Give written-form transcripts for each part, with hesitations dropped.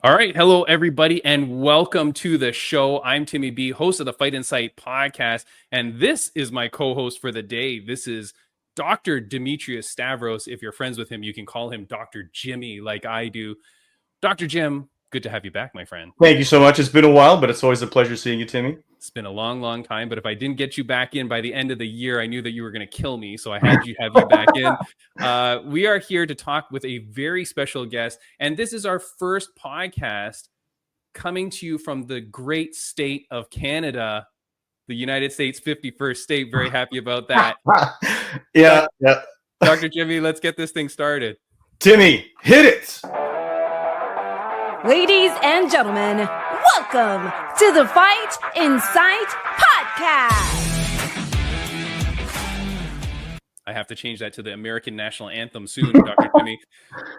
All right. Hello, everybody, and welcome to the show. I'm Timmy B, host of the Fight Insight podcast, and this is my co host for the day. This is Dr. Demetrius Stavros. If you're friends with him, you can call him Dr. Jimmy, like I do. Dr. Jim, good to have you back, my friend. Thank you so much. It's been a while, but it's always a pleasure seeing you, Timmy. It's been a long, long time, but if I didn't get you back in by the end of the year, I knew that you were going to kill me, so I had you have you back in. We are here to talk with a very special guest, and this is our first podcast coming to you from the great state of Canada, the United States 51st state. Very happy about that. yeah. Dr. Jimmy, let's get this thing started. Timmy, hit it. Ladies and gentlemen, welcome to the Fight Insight podcast. I have to change that to the American National Anthem soon, Dr. Jimmy.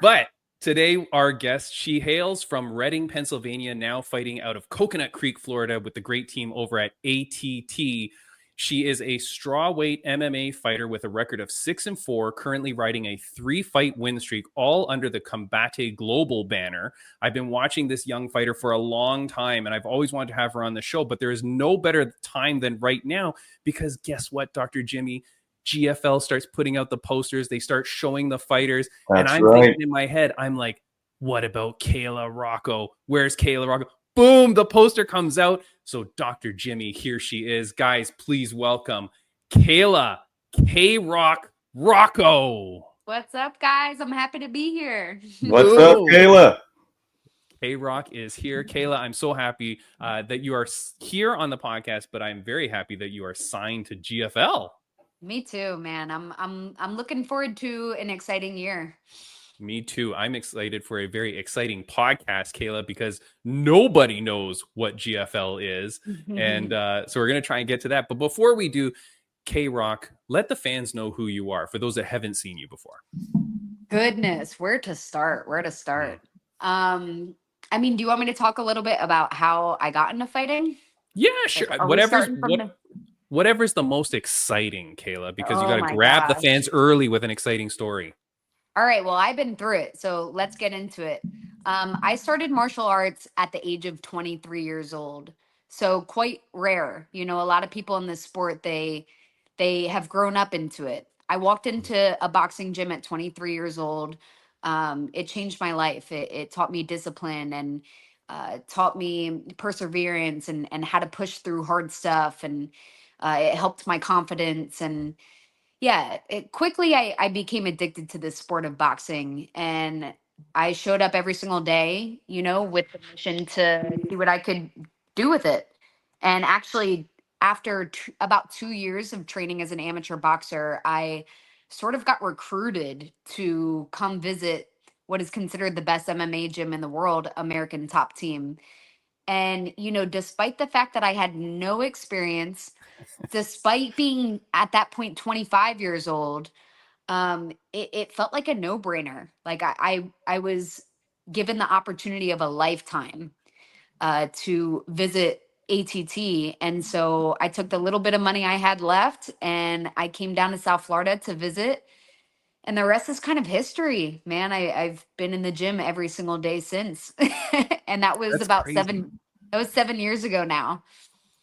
But today, our guest, she hails from Reading, Pennsylvania, now fighting out of Coconut Creek, Florida, with the great team over at ATT. She is a strawweight MMA fighter with a record of 6-4, currently riding a 3-fight win streak, all under the Combate Global banner. I've been watching this young fighter for a long time, and I've always wanted to have her on the show, but there is no better time than right now, because guess what, Dr. Jimmy? GFL starts putting out the posters. They start showing the fighters. That's I'm right. thinking in my head, I'm like, what about Kayla Rocco? Where's Kayla Rocco? Boom, the poster comes out. So Dr. Jimmy, here she is. Guys, please welcome Kayla Kayrock Rocco. What's up, guys? I'm happy to be here. What's up, Kayla? Kayrock is here. Kayla, I'm so happy that you are here on the podcast, but I'm very happy that you are signed to GFL. Me too, man. I'm looking forward to an exciting year. Me too. I'm excited for a very exciting podcast, Kayla, because nobody knows what GFL is. And so we're going to try and get to that. But before we do, Kayrock, let the fans know who you are for those that haven't seen you before. Goodness, where to start? I mean, do you want me to talk a little bit about how I got into fighting? Yeah, sure. Whatever's the most exciting, Kayla, because you got to grab the fans early with an exciting story. All right. Well, I've been through it, so let's get into it. I started martial arts at the age of 23 years old. So quite rare. You know, a lot of people in this sport, they have grown up into it. I walked into a boxing gym at 23 years old. It changed my life. It taught me discipline and taught me perseverance and how to push through hard stuff. And it helped my confidence. And yeah, quickly I became addicted to this sport of boxing. And I showed up every single day, you know, with the mission to see what I could do with it. And actually, after about 2 years of training as an amateur boxer, I sort of got recruited to come visit what is considered the best MMA gym in the world, American Top Team. And, you know, despite the fact that I had no experience, despite being at that point 25 years old, it felt like a no-brainer. Like I was given the opportunity of a lifetime to visit ATT. And so I took the little bit of money I had left and I came down to South Florida to visit. And the rest is kind of history, man. I've been in the gym every single day since. And that was That's crazy. that was 7 years ago now.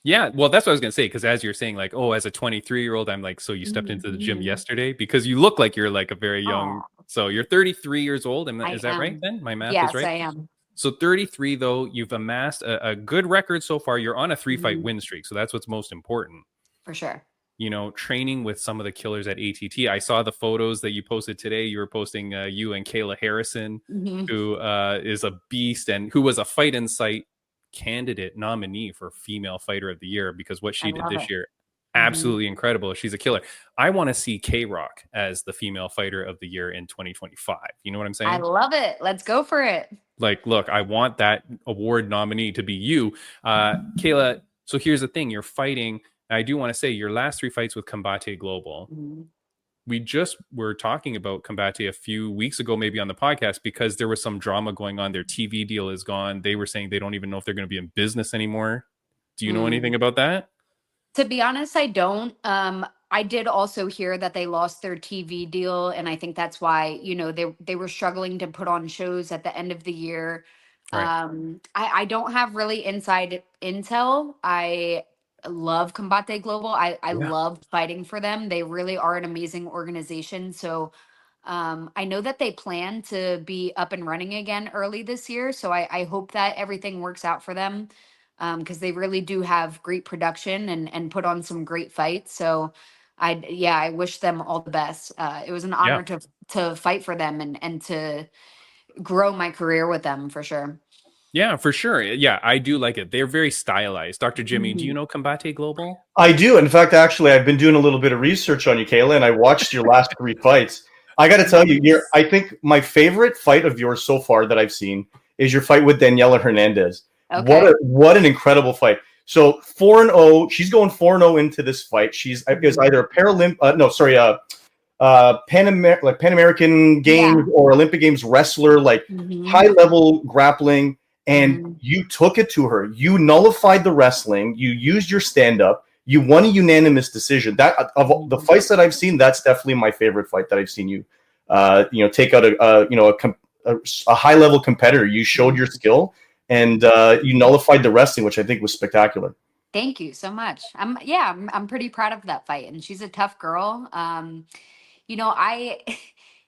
Yeah, well, that's what I was going to say, because as you're saying, like, oh, as a 23-year-old, I'm like, so you stepped into the gym yesterday? Because you look like you're like a very young, so you're 33 years old. Is that right then? My math is right? Yes, I am. So 33, though, you've amassed a good record so far. You're on a 3-fight win streak, so that's what's most important. For sure. You know, training with some of the killers at ATT. I saw the photos that you posted today. You were posting you and Kayla Harrison, who is a beast and who was a Fight Insight candidate nominee for Female Fighter of the Year, because what she did this year, absolutely incredible. She's a killer. I want to see Kayrock as the Female Fighter of the Year in 2025. You know what I'm saying? I love it. Let's go for it. Like, look, I want that award nominee to be you. Kayla, so here's the thing. You're fighting. I do want to say your last 3 fights with Combate Global. We just were talking about Combate a few weeks ago, maybe on the podcast, because there was some drama going on. Their TV deal is gone. They were saying they don't even know if they're going to be in business anymore. Do you know anything about that? To be honest, I don't. I did also hear that they lost their TV deal, and I think that's why, you know, they were struggling to put on shows at the end of the year. Right. I don't have really inside intel. I love Combate Global. I Yeah. love fighting for them. They really are an amazing organization. So I know that they plan to be up and running again early this year. So I hope that everything works out for them, because they really do have great production and put on some great fights. So I wish them all the best. It was an Yeah. honor to fight for them and to grow my career with them for sure. Yeah, for sure. Yeah, I do like it. They're very stylized. Dr. Jimmy, do you Mhm. know Combate Global? I do. In fact, actually, I've been doing a little bit of research on you, Kayla, and I watched your last 3 fights. I got to tell you, Nice. I think my favorite fight of yours so far that I've seen is your fight with Daniela Hernandez. Okay. What an incredible fight! So 4-0, she's going 4-0 into this fight. She's is either a Pan American Games Yeah. or Olympic Games wrestler, like Hmm. high level grappling, and Hmm. you took it to her. You nullified the wrestling. You used your stand up. You won a unanimous decision. That of the fights that I've seen, that's definitely my favorite fight that I've seen you, take out a high level competitor. You showed your skill and you nullified the wrestling, which I think was spectacular. Thank you so much. I'm pretty proud of that fight, and she's a tough girl. I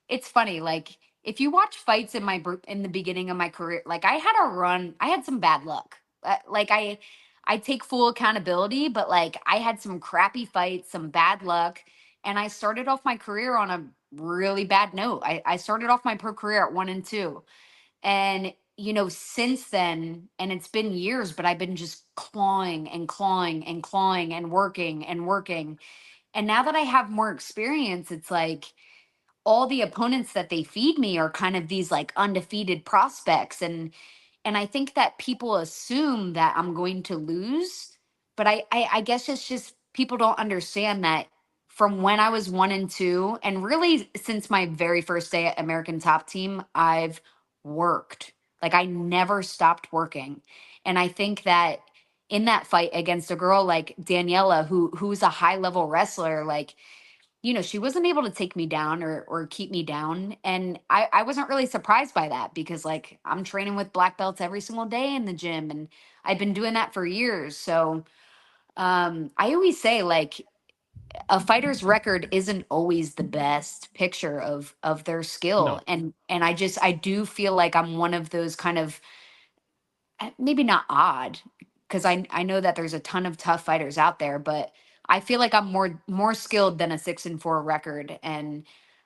it's funny, like if you watch fights in the beginning of my career, like I had some bad luck. Like I take full accountability, but like I had some crappy fights, some bad luck, and I started off my career on a really bad note. I started off my pro career at 1-2. And, since then, and it's been years, but I've been just clawing and clawing and clawing and working and working. And now that I have more experience, it's like all the opponents that they feed me are kind of these like undefeated prospects. And I think that people assume that I'm going to lose, but I guess it's just people don't understand that from when I was 1-2, and really since my very first day at American Top Team, I've worked. Like I never stopped working. And I think that in that fight against a girl like Daniela, who's a high level wrestler, like she wasn't able to take me down or keep me down. And I wasn't really surprised by that because like I'm training with black belts every single day in the gym and I've been doing that for years. So I always say like a fighter's record isn't always the best picture of their skill. No. And I do feel like I'm one of those kind of maybe not odd because I know that there's a ton of tough fighters out there, but I feel like I'm more skilled than a 6-4 record, and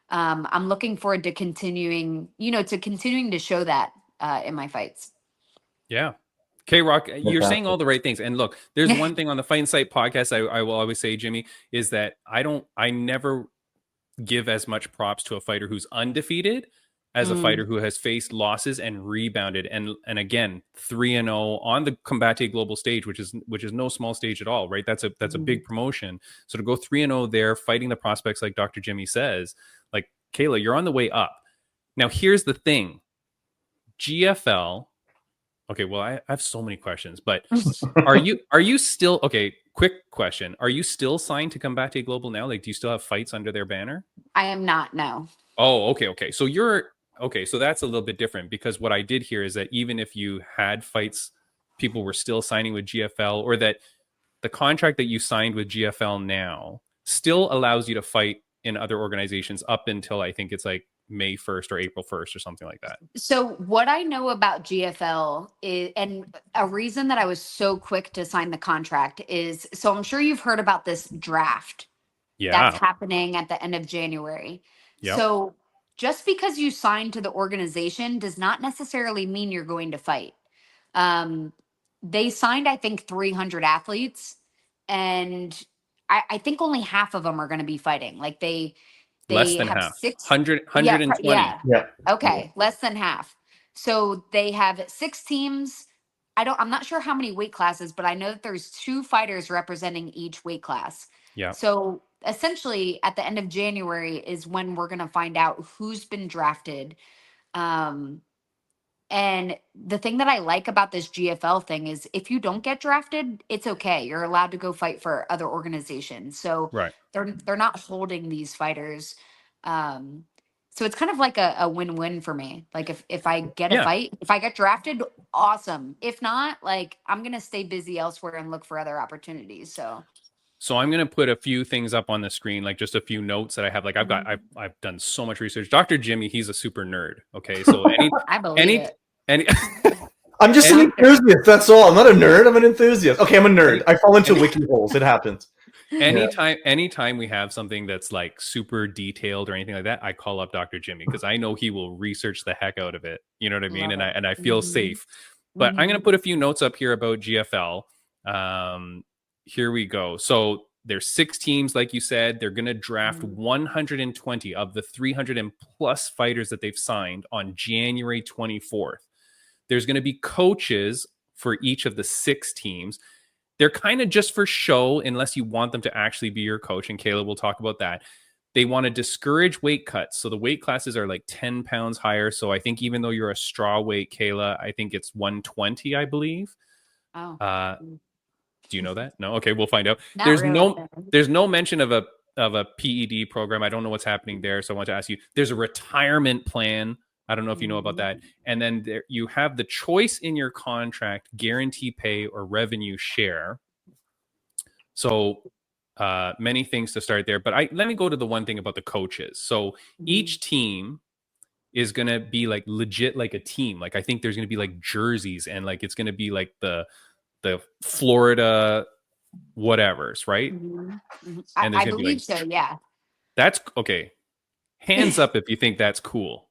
I'm looking forward to continuing to show that in my fights. Yeah. Kayrock, you're saying Fantastic. all the right things. And look, there's one thing on the Fight Insight podcast I will always say, Jimmy, is that I never give as much props to a fighter who's undefeated as a Mm, fighter who has faced losses and rebounded and again 3-0 on the Combate Global stage, which is no small stage at all, right? That's a mm. big promotion. So to go 3-0 there, fighting the prospects like Dr. Jimmy says, like Kayla, you're on the way up. Now here's the thing, GFL. Okay, well I have so many questions, but are you still okay? Quick question: are you still signed to Combate Global now? Like, do you still have fights under their banner? I am not, no. Oh, okay, okay. So you're okay. So that's a little bit different because what I did hear is that even if you had fights, people were still signing with GFL, or that the contract that you signed with GFL now still allows you to fight in other organizations up until I think it's like May 1st or April 1st or something like that. So what I know about GFL is, and a reason that I was so quick to sign the contract is, so I'm sure you've heard about this draft that's Yeah. happening at the end of January. Yep. So just because you sign to the organization does not necessarily mean you're going to fight. Um, they signed, I think, 300 athletes, and I think only half of them are going to be fighting. Like Less they than have half. six. 100, Yeah, 120. yeah. Yeah. Okay, less than half. So they have 6 teams. I'm not sure how many weight classes, but I know that there's 2 fighters representing each weight class. Yeah. So essentially at the end of January is when we're going to find out who's been drafted. Um and the thing that I like about this GFL thing is if you don't get drafted, it's okay. You're allowed to go fight for other organizations. So Right. they're not holding these fighters. Um So it's kind of like a win-win for me. Like if I get a Yeah. fight, if I get drafted, awesome. If not, like I'm gonna stay busy elsewhere and look for other opportunities. So I'm gonna put a few things up on the screen, like just a few notes that I have. Like I've done so much research. Dr. Jimmy, he's a super nerd. Okay, so I believe any it. any I'm just an enthusiast. That's all. I'm not a nerd. I'm an enthusiast. Okay, I'm a nerd. I fall into any- wiki holes. It happens. anytime we have something that's like super detailed or anything like that, I call up Dr. Jimmy because I know he will research the heck out of it. You know what I mean? Love And it. I feel safe. But I'm gonna put a few notes up here about GFL. Here we go. So there's 6 teams, like you said. They're gonna draft 120 of the 300 and plus fighters that they've signed on January 24th. There's gonna be coaches for each of the 6 teams. They're kind of just for show unless you want them to actually be your coach. And Kayla will talk about that. They want to discourage weight cuts. So the weight classes are like 10 pounds higher. So I think even though you're a straw weight, Kayla, I think it's 120, I believe. Oh. Do you know that? No? Okay, we'll find out. Not There's really. no mention of a PED program. I don't know what's happening there. So I want to ask you, there's a retirement plan. I don't know if you know about that. And then there, you have the choice in your contract, guarantee pay or revenue share. So many things to start there. But let me go to the one thing about the coaches. So each team is going to be like legit like a team. Like I think there's going to be like jerseys and like it's going to be like the Florida whatevers, right? And there's I going to be believe like, so, yeah. that's okay. Hands up if you think that's cool.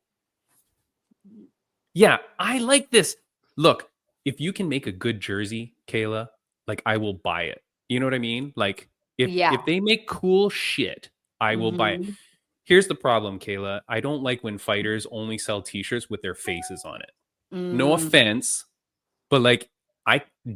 Yeah, I like this. Look, if you can make a good jersey, Kayla, like I will buy it. You know what I mean? Like if they make cool shit, I will buy it. Here's the problem, Kayla. I don't like when fighters only sell t-shirts with their faces on it. No offense, but like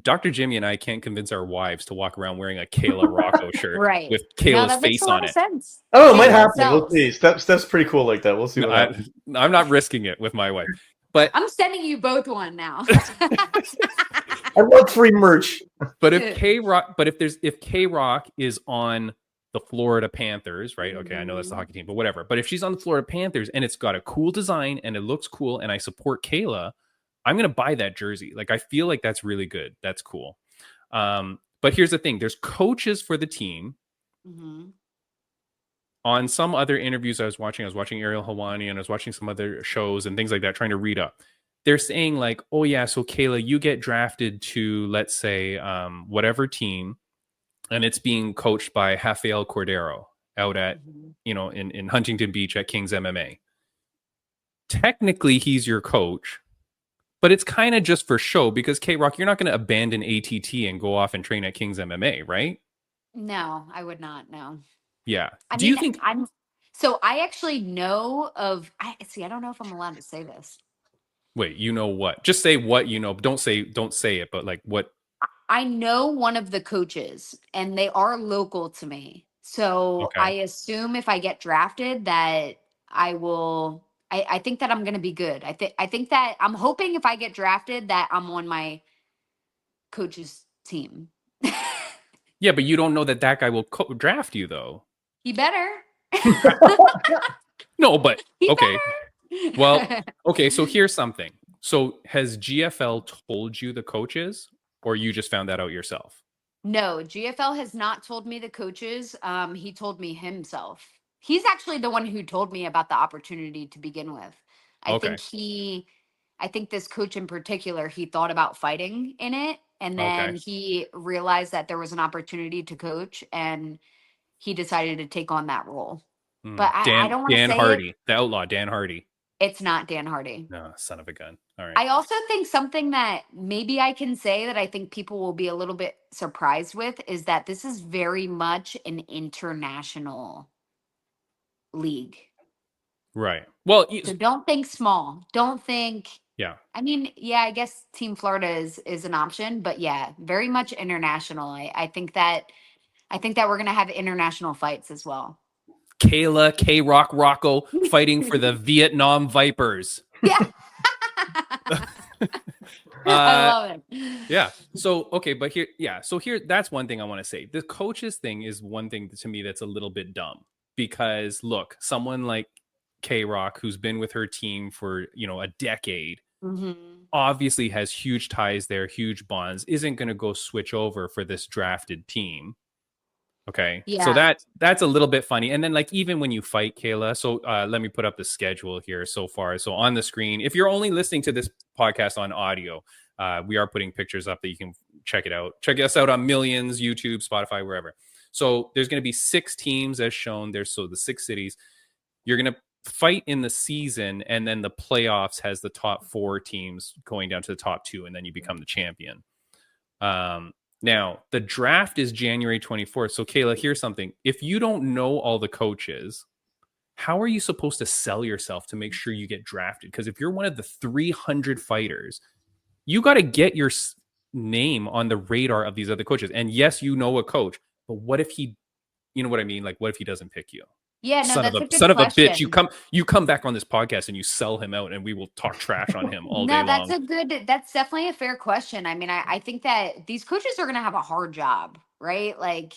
Dr. Jimmy and I can't convince our wives to walk around wearing a Kayla Hracho shirt Right. with Kayla's that makes face a lot on of it. sense. Oh, it might Kayla happen. We'll sells. see. Steph's pretty cool like that. We'll see what happens. I'm not risking it with my wife. But I'm sending you both one now. I love free merch. But if Kayrock is on the Florida Panthers, right? Okay, I know that's the hockey team, but whatever. But if she's on the Florida Panthers and it's got a cool design and it looks cool and I support Kayla, I'm going to buy that jersey. Like I feel like that's really good. That's cool. But here's the thing. There's coaches for the team. On some other interviews I was watching Ariel Helwani and I was watching some other shows and things like that, trying to read up. They're saying like, oh yeah, so Kayla, you get drafted to, let's say, whatever team, and it's being coached by Rafael Cordero out at, in Huntington Beach at King's MMA. Technically, he's your coach, but it's kind of just for show because Kayrock, you're not going to abandon ATT and go off and train at King's MMA, right? No, I would not. No. Yeah. Do you think so? I actually know of. I don't know if I'm allowed to say this. Wait, you know what? Just say what you know. Don't say it, but like what? I know one of the coaches, and they are local to me. So I assume if I get drafted, that I will. I think that I'm going to be good. I think that I'm hoping if I get drafted, that I'm on my coach's team. Yeah, but you don't know that guy will draft you, though. He better. No, but okay. Better. Well, okay. So here's something. So has GFL told you the coaches, or you just found that out yourself? No, GFL has not told me the coaches. He told me himself. He's actually the one who told me about the opportunity to begin with. I think this coach in particular, he thought about fighting in it, and then he realized that there was an opportunity to coach, and he decided to take on that role. But I don't want to say Dan Hardy, the outlaw, Dan Hardy. It's not Dan Hardy. No, son of a gun. All right. I also think something that maybe I can say that I think people will be a little bit surprised with is that this is very much an international league. Right. Well, so don't think small. Don't think. Yeah. I mean, yeah, I guess Team Florida is an option, but yeah, very much international. I think that we're gonna have international fights as well. Kayla, Kayrock, Rocco fighting for the Vietnam Vipers. Yeah. I love it. Yeah. So, okay. But here, that's one thing I want to say. The coaches thing is one thing to me that's a little bit dumb because look, someone like Kayrock, who's been with her team for, a decade, Mm-hmm. obviously has huge ties there, huge bonds, isn't going to go switch over for this drafted team. Okay. So Yeah. that's a little bit funny. And then like, even when you fight, Kayla, so let me put up the schedule here so far. So on the screen, if you're only listening to this podcast on audio, we are putting pictures up that you can check it out. Check us out on Millions, YouTube, Spotify, wherever. So there's going to be 6 teams as shown. There's the 6 cities. You're going to fight in the season, and then the playoffs has the top 4 teams going down to the top 2, and then you become the champion. Now, the draft is January 24th. So, Kayla, here's something. If you don't know all the coaches, how are you supposed to sell yourself to make sure you get drafted? Because if you're one of the 300 fighters, you got to get your name on the radar of these other coaches. And yes, you know a coach, but what if he, you know what I mean? Like, what if he doesn't pick you? Yeah, no, that's a good son of a question. bitch. You come back on this podcast and you sell him out, and we will talk trash on him all day long. That's definitely a fair question. I mean, I think that these coaches are going to have a hard job, right? Like,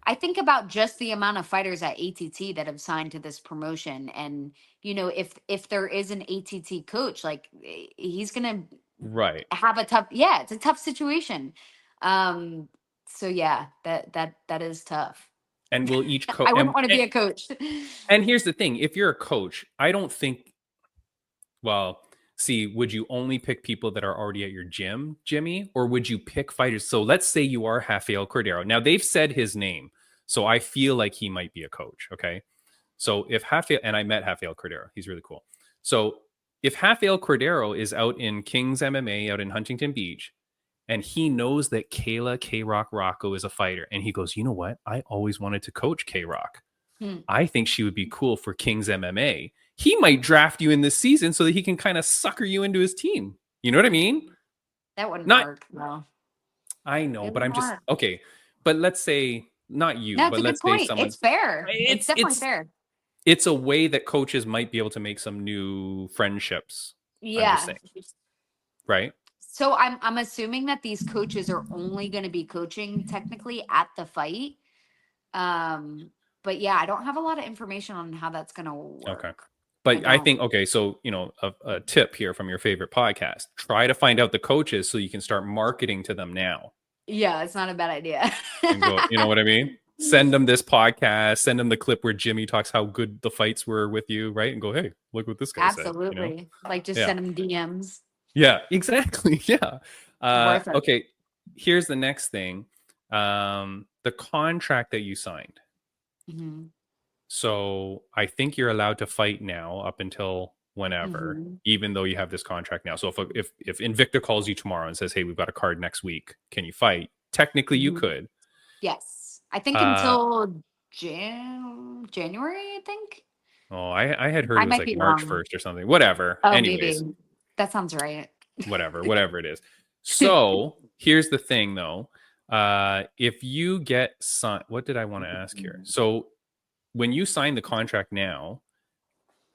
I think about just the amount of fighters at ATT that have signed to this promotion. And, if there is an ATT coach, like, he's going to have it's a tough situation. So yeah, that is tough. And we'll each coach. I wouldn't want to be a coach. And here's the thing. If you're a coach, I don't think, would you only pick people that are already at your gym, Jimmy? Or would you pick fighters? So let's say you are Rafael Cordero. Now, they've said his name, so I feel like he might be a coach, okay? So if Rafael, and I met Rafael Cordero. He's really cool. So if Rafael Cordero is out in King's MMA, out in Huntington Beach, and he knows that Kayrock Hracho is a fighter, and he goes, you know what? I always wanted to coach Kayrock. I think she would be cool for King's MMA. He might draft you in this season so that he can kind of sucker you into his team. You know what I mean? That wouldn't work. No. I know, but I'm just okay. But let's say not you, but let's say someone. It's fair. It's definitely fair. It's a way that coaches might be able to make some new friendships. Yeah. Right. So I'm assuming that these coaches are only going to be coaching technically at the fight. But yeah, I don't have a lot of information on how that's going to work. Okay. But I think, so, a tip here from your favorite podcast, try to find out the coaches so you can start marketing to them now. Yeah, it's not a bad idea. And go, you know what I mean? Send them this podcast, send them the clip where Jimmy talks how good the fights were with you, right? And go, hey, look what this guy said. Absolutely. Like, just send them DMs. Yeah, exactly. Yeah. Okay. Here's the next thing. The contract that you signed. Mm-hmm. So I think you're allowed to fight now up until whenever, even though you have this contract now. So if Invicta calls you tomorrow and says, hey, we've got a card next week, can you fight? Technically, you could. Yes. I think until January, I think. Oh, I had heard it was like March 1st or something. Whatever. Oh, anyways. maybe. That sounds right. whatever it is. So here's the thing, though. If you get signed, what did I want to ask here? So when you sign the contract now,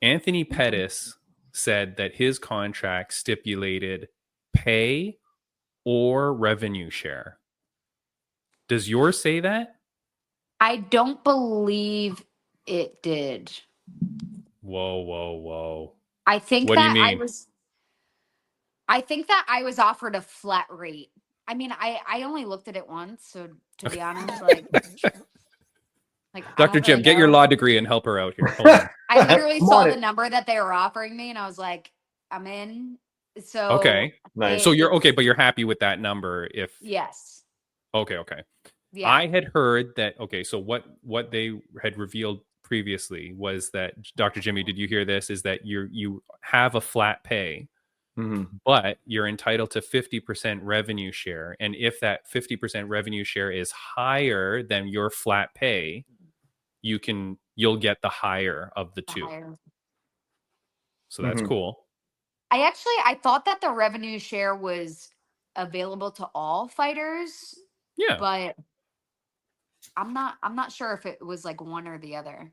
Anthony Pettis said that his contract stipulated pay or revenue share. Does yours say that? I don't believe it did. Whoa. I think what that do you mean? I think that I was offered a flat rate. I mean, I only looked at it once, so to be honest, like Dr. Jim, get your law degree and help her out here. Hold on. I literally saw the number that they were offering me, and I was like, I'm in. So okay, nice. So you're okay, but you're happy with that number? Yes. Okay. Yeah. I had heard that. Okay, so what they had revealed previously was that, Dr. Jimmy, did you hear this? Is that you have a flat pay. But you're entitled to 50% revenue share. And if that 50% revenue share is higher than your flat pay, you'll get the higher of the two. So that's cool. I thought that the revenue share was available to all fighters. Yeah. But I'm not sure if it was like one or the other.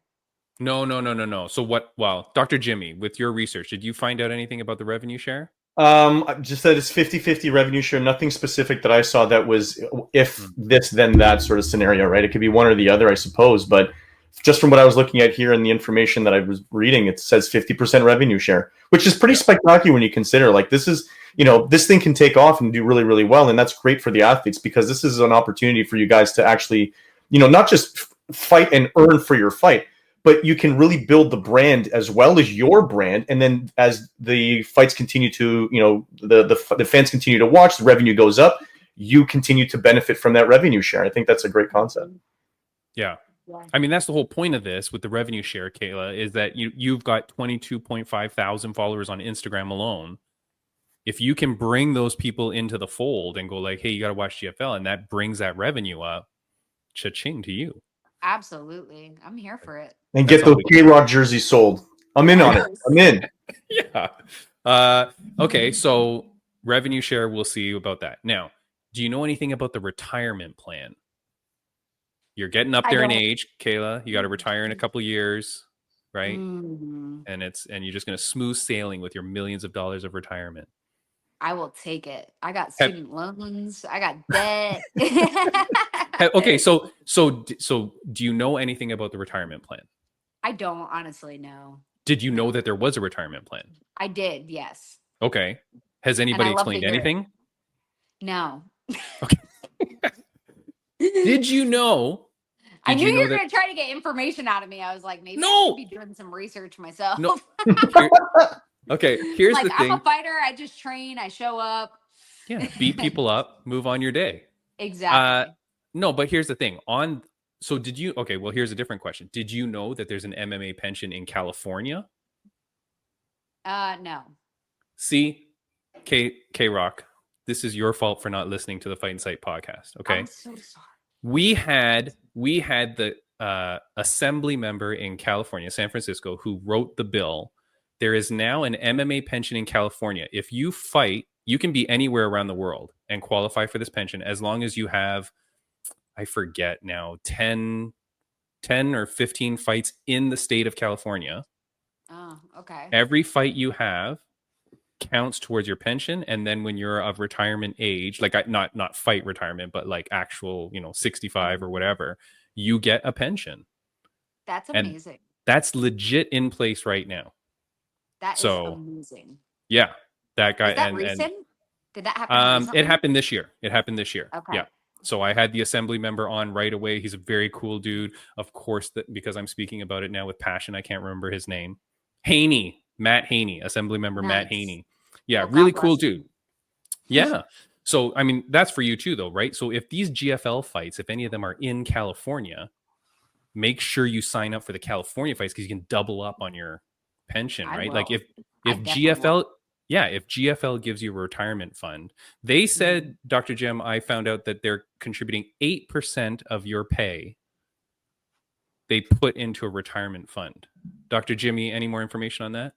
No. So Dr. Jimmy, with your research, did you find out anything about the revenue share? Just that it's 50-50 revenue share. Nothing specific that I saw that was if this, then that sort of scenario, right? It could be one or the other, I suppose. But just from what I was looking at here and the information that I was reading, it says 50% revenue share, which is pretty spectacular when you consider like this is, this thing can take off and do really, really well. And that's great for the athletes because this is an opportunity for you guys to actually, not just fight and earn for your fight, but you can really build the brand as well as your brand. And then as the fights continue to, the fans continue to watch, the revenue goes up, you continue to benefit from that revenue share. I think that's a great concept. Yeah. I mean, that's the whole point of this with the revenue share, Kayla, is that you've got 22.5 thousand followers on Instagram alone. If you can bring those people into the fold and go like, hey, you got to watch GFL, and that brings that revenue up, cha-ching to you. Absolutely. I'm here for it. And get those Kayrock jerseys sold. I'm in on it. I'm in. Yeah. Okay, so revenue share, we'll see about that. Now, do you know anything about the retirement plan? You're getting up there in age, Kayla. You got to retire in a couple years, right? Mm-hmm. And you're just going to smooth sailing with your millions of dollars of retirement. I will take it. I got student loans. I got debt. Okay, so do you know anything about the retirement plan? I don't honestly know. Did you know that there was a retirement plan? I did, yes. Okay. Has anybody explained anything? No. Okay. Did you know? I knew you were going to try to get information out of me. I was like, maybe I should be doing some research myself. No. Okay, here's the thing. I'm a fighter. I just train. I show up. Yeah, beat people up, move on your day. Exactly. No, but here's the thing. So did you? Okay, well, here's a different question. Did you know that there's an MMA pension in California? No. See, Kayrock, this is your fault for not listening to the Fight Insight podcast. Okay, I'm so sorry. We had the assembly member in California, San Francisco, who wrote the bill. There is now an MMA pension in California. If you fight, you can be anywhere around the world and qualify for this pension as long as you have, I forget now, 10 or 15 fights in the state of California. Oh, okay. Every fight you have counts towards your pension, and then when you're of retirement age, like not fight retirement, but like actual 65 or whatever, you get a pension. That's amazing. And that's legit in place right now. That is amazing. Yeah, that guy. Is that recent? Did that happen recently? It happened this year. Okay. Yeah. So I had the assembly member on right away. He's a very cool dude. Of course, because I'm speaking about it now with passion, I can't remember his name. Matt Haney, assembly member. Nice. Matt Haney. Yeah, really cool dude. Yeah. So, I mean, that's for you too, though, right? So if these GFL fights, if any of them are in California, make sure you sign up for the California fights because you can double up on your pension, right? Like if GFL, if GFL gives you a retirement fund, they said, Dr. Jim, I found out that they're contributing 8% of your pay. They put into a retirement fund. Dr. Jimmy, any more information on that?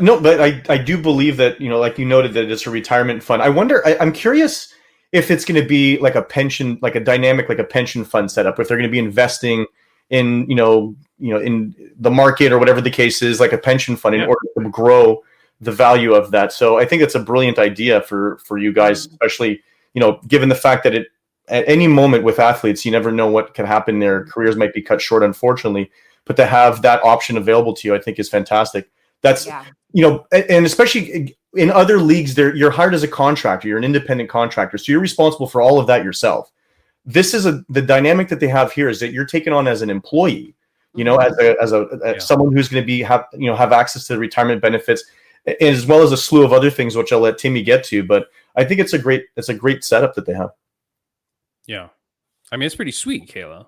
No, but I do believe that, like you noted, that it's a retirement fund. I wonder, I'm curious if it's going to be like a pension, like a dynamic, like a pension fund setup, if they're going to be investing in, in the market or whatever the case is, like a pension fund in order to grow the value of that. So I think it's a brilliant idea for you guys, especially, given the fact that at any moment with athletes, you never know what can happen. Their careers might be cut short, unfortunately, but to have that option available to you, I think is fantastic. That's, and especially in other leagues, you're hired as a contractor, you're an independent contractor. So you're responsible for all of that yourself. This is the dynamic that they have here is that you're taken on as an employee, as someone who's going to have access to the retirement benefits, as well as a slew of other things, which I'll let Timmy get to. But I think it's a great setup that they have. Yeah. I mean, it's pretty sweet, Kayla.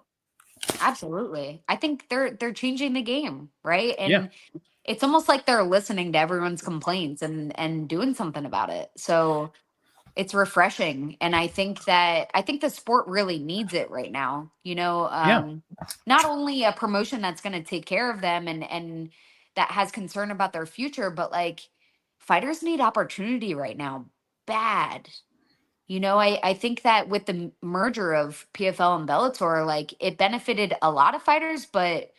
Absolutely. I think they're changing the game, right? And it's almost like they're listening to everyone's complaints and doing something about it. So it's refreshing. And I think the sport really needs it right now. Not only a promotion that's going to take care of them and that has concern about their future, but like fighters need opportunity right now. Bad. I think that with the merger of PFL and Bellator, like it benefited a lot of fighters, but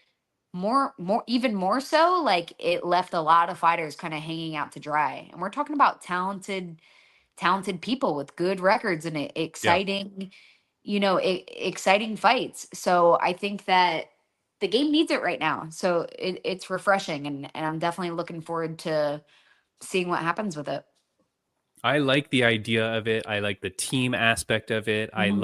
even more so, like it left a lot of fighters kind of hanging out to dry. And we're talking about talented people with good records and exciting, exciting fights. So I think that the game needs it right now. So it's refreshing, and I'm definitely looking forward to seeing what happens with it. I like the idea of it. I like the team aspect of it. I Mhm.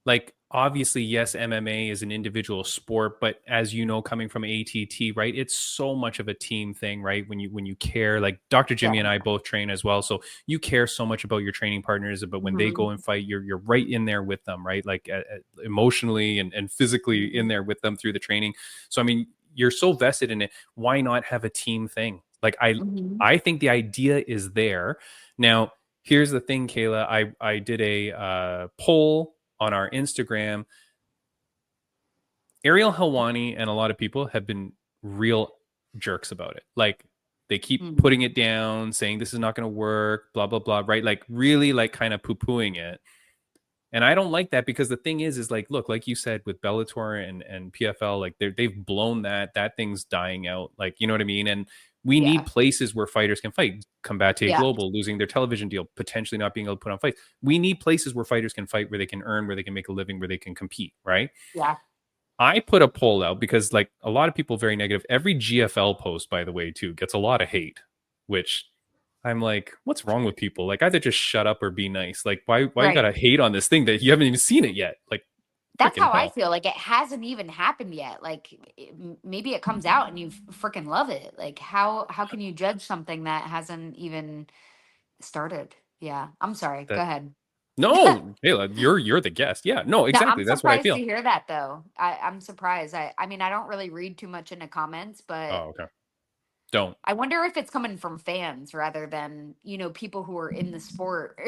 like obviously, yes, MMA is an individual sport, but as you know, coming from ATT, right, it's so much of a team thing, right? When you care, like Dr. Jimmy and Yeah. I both train as well, so you care so much about your training partners, but when they Mhm. go and fight, you're right in there with them, right? Like emotionally and physically in Mhm. there with them through the training. So I mean, you're so vested in it. Why not have a team thing? Like Mhm. I think the idea is there. Now, here's the thing, Kayla. I did a poll on our Instagram. Ariel Helwani and a lot of people have been real jerks about it. Like they keep Mhm. putting it down, saying this is not going to work, blah blah blah, right? Like really like kind of poo-pooing it. And I don't like that because the thing is like, look, like you said with Bellator and PFL, like they've blown that thing's dying out. Like, you know what I mean? And we Yeah. need places where fighters can fight. Combate Yeah. Global losing their television deal, potentially not being able to put on fights. We need places where fighters can fight, where they can earn, where they can make a living, where they can compete, right? Yeah. I put a poll out because like a lot of people very negative. Every GFL post, by the way, too, gets a lot of hate, which I'm like, what's wrong with people? Like either just shut up or be nice. Like why you Right. gotta hate on this thing that you haven't even seen it yet? Like That's freaking how I hell. feel. Like it hasn't even happened yet. Like maybe it comes out and you freaking love it. Like how can you judge something that hasn't even started? Yeah. I'm sorry. Go That ahead. no, Kayla, you're the guest. Yeah, no, No, exactly. I'm That's what I surprised to feel. hear that though. I'm surprised. I mean, I don't really read too much into comments, but Oh, okay. Don't. I wonder if it's coming from fans rather than, people who are in the sport.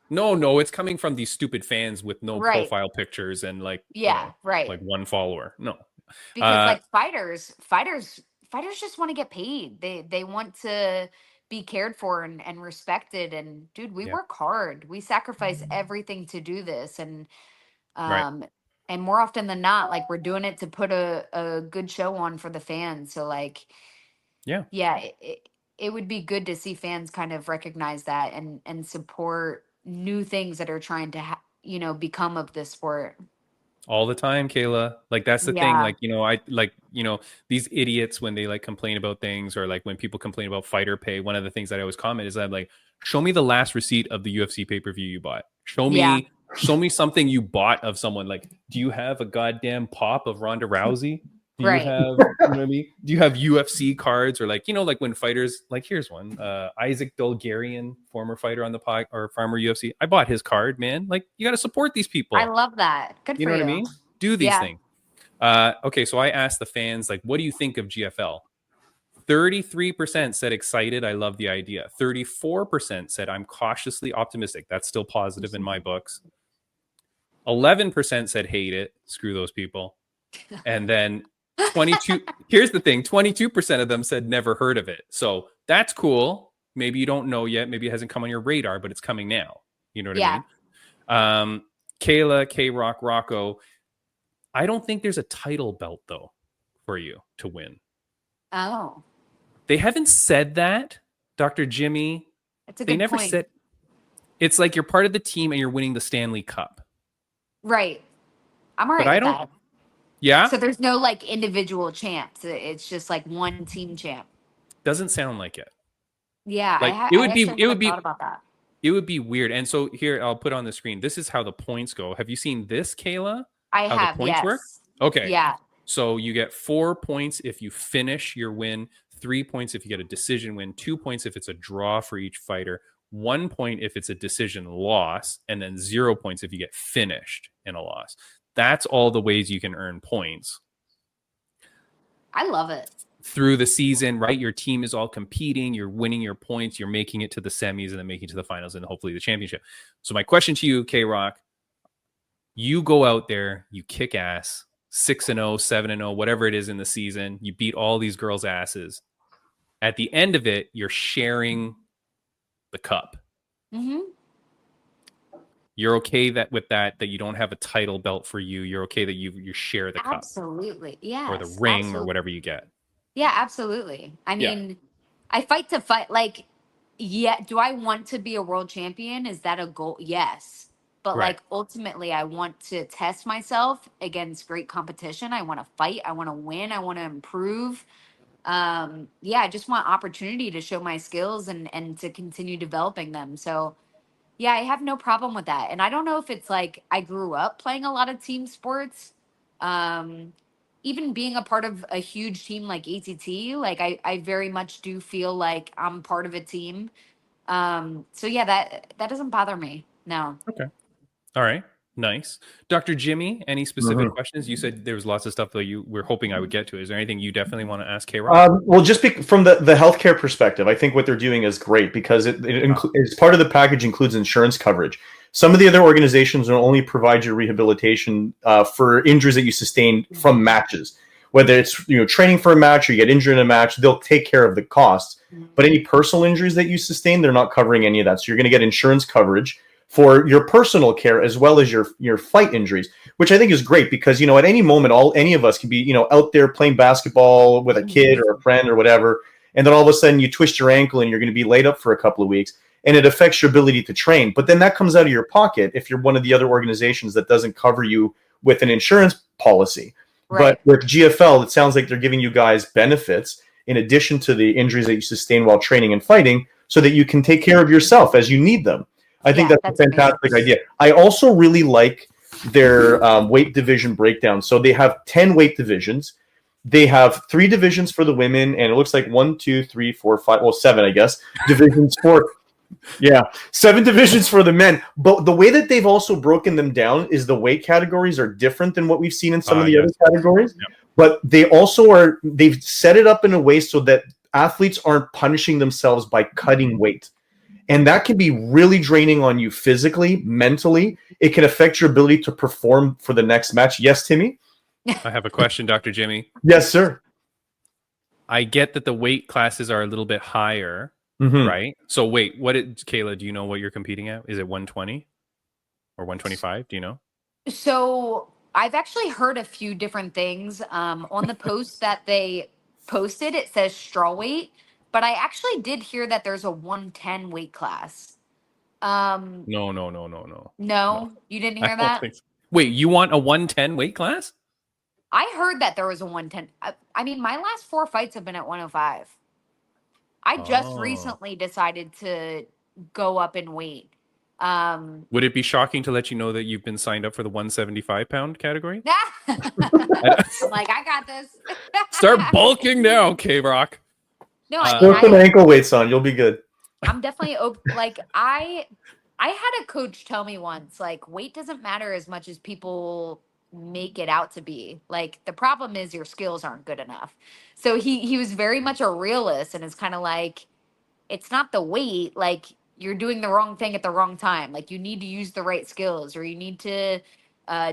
No, it's coming from these stupid fans with no Right. profile pictures and like, Yeah, right. like one follower. No. Because Uh like fighters just want to get paid. They want to be cared for and respected, and dude, we yeah, work hard. We sacrifice everything to do this, right. um and more often than not, like we're doing it to put a good show on for the fans. So like, Yeah. yeah, it would be good to see fans kind of recognize that and support new things that are trying to become of this sport. All the time, Kayla. Like that's the thing. Yeah. Like, I like, these idiots when they like complain about things or like when people complain about fighter pay, one of the things that I always comment is I'm like, show me the last receipt of the UFC pay-per-view you bought. Yeah. Show me something you bought of someone. Like, do you have a goddamn pop of Ronda Rousey? Do you Right. have, you know what I mean? Do you have UFC cards or like, like when fighters, like here's one, Isaac Bulgarian, former fighter on the pod or farmer UFC. I bought his card, man. Like you got to support these I people. love that. Good You for know what I you. mean? Do these Yeah. things. Okay, so I asked the fans, like, what do you think of GFL? 33% said excited. I love the idea. 34% said I'm cautiously optimistic. That's still positive in my books. 11% said hate it. Screw those people. And then 22, here's the thing 22% of them said never heard of it. So that's cool. Maybe you don't know yet. Maybe it hasn't come on your radar, but it's coming now. You know what I Yeah. mean? Kayla, Kayrock, Rocco, I don't think there's a title belt though for you to win. Oh, They haven't said that, Dr. Jimmy. that's a They good never point. said it's like you're part of the team and you're winning the Stanley Cup. Right. I'm all But right I with don't that. yeah, So there's no like individual champs. It's just like one team champ. doesn't sound like it. Yeah, Like I actually haven't thought about that. it would be weird. And so here I'll put on the screen. This is how the points go. Have you seen this, Kayla? I How the have, points work? yes. Okay. Yeah. So you get 4 points if you finish your win, 3 points if you get a decision win, 2 points if it's a draw for each fighter, 1 point if it's a decision loss, and then 0 points if you get finished in a loss. That's all the ways you can earn points I love it. through the season, right? Your team is all competing, you're winning your points, you're making it to the semis and then making it to the finals and hopefully the championship. So my question to you, K-Rock, you go out there, you kick ass, 6-0, 7-0, whatever it is in the season. You beat all these girls' asses. At the end of it, you're sharing the cup. Mm-hmm. You're okay that you don't have a title belt for you. You're okay that you share the cup Absolutely. or the Yes. ring or Absolutely. whatever you get. Yeah, absolutely. I Yeah. mean, I fight to fight. Like, yeah, do I want to be a world champion? Is that a goal? Yes. but Right. like ultimately I want to test myself against great competition. I want to fight, I want to win, I want to improve. Yeah, I just want opportunity to show my skills and to continue developing them. So yeah, I have no problem with that. And I don't know if it's like I grew up playing a lot of team sports. Um, Even being a part of a huge team like ATT, like I very much do feel like I'm part of a team. So yeah, that doesn't bother me. No. Okay. All right. Nice. Dr. Jimmy, any specific questions? You said there was lots of stuff that you were hoping I would get to. Is there anything you definitely want to ask Kayrock? Well, just from the healthcare perspective, I think what they're doing is great because it's part of the package includes insurance coverage. Some of the other organizations will only provide you rehabilitation for injuries that you sustain from matches, whether it's training for a match or you get injured in a match. They'll take care of the costs, but any personal injuries that you sustain, they're not covering any of that. So you're going to get insurance coverage for your personal care as well as your fight injuries, which I think is great because at any moment any of us can be out there playing basketball with a kid or a friend or whatever, and then all of a sudden you twist your ankle and you're going to be laid up for a couple of weeks, and it affects your ability to train. But then that comes out of your pocket if you're one of the other organizations that doesn't cover you with an insurance policy. Right. But with GFL, it sounds like they're giving you guys benefits in addition to the injuries that you sustain while training and fighting, so that you can take care of yourself as you need them. I think that's a fantastic idea. I also really like their weight division breakdown. So they have 10 weight divisions. They have 3 divisions for the women, and it looks like 1, 2, 3, 4, 5, well, 7, I guess, divisions for, 7 divisions for the men. But the way that they've also broken them down is the weight categories are different than what we've seen in some of the other categories. Yep. But they've set it up in a way so that athletes aren't punishing themselves by cutting weight. And that can be really draining on you physically, mentally. It can affect your ability to perform for the next match. Yes, Timmy? I have a question, Dr. Jimmy. Yes, sir. I get that the weight classes are a little bit higher, Mm-hmm. right? So wait, Kayla, do you know what you're competing at? Is it 120 or 125? Do you know? So I've actually heard a few different things. On the post that they posted, it says straw weight, but I actually did hear that there's a 110 weight class. No. No, you didn't I hear don't that? think so. Wait, you want a 110 weight class? I heard that there was a 110. I mean, my last 4 fights have been at 105. I just recently decided to go up in weight. Would it be shocking to let you know that you've been signed up for the 175-pound category? I'm like, I got this. Start bulking now, Kayrock. No, I Put some ankle weights on. You'll be good. I'm definitely like I had a coach tell me once, like, weight doesn't matter as much as people make it out to be. Like, the problem is your skills aren't good enough. So he was very much a realist, and it's kind of like, it's not the weight, like, you're doing the wrong thing at the wrong time. Like, you need to use the right skills, or you need to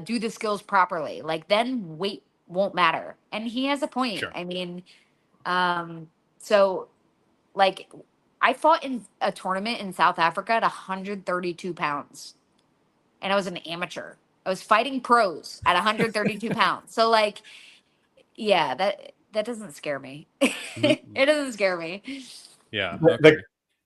do the skills properly. Like, then weight won't matter. And he has a point. Sure. I mean, so like, I fought in a tournament in South Africa at 132 pounds, and I was an amateur. I was fighting pros at 132 pounds. So, like, yeah, that doesn't scare me. It doesn't scare me. Yeah. Okay.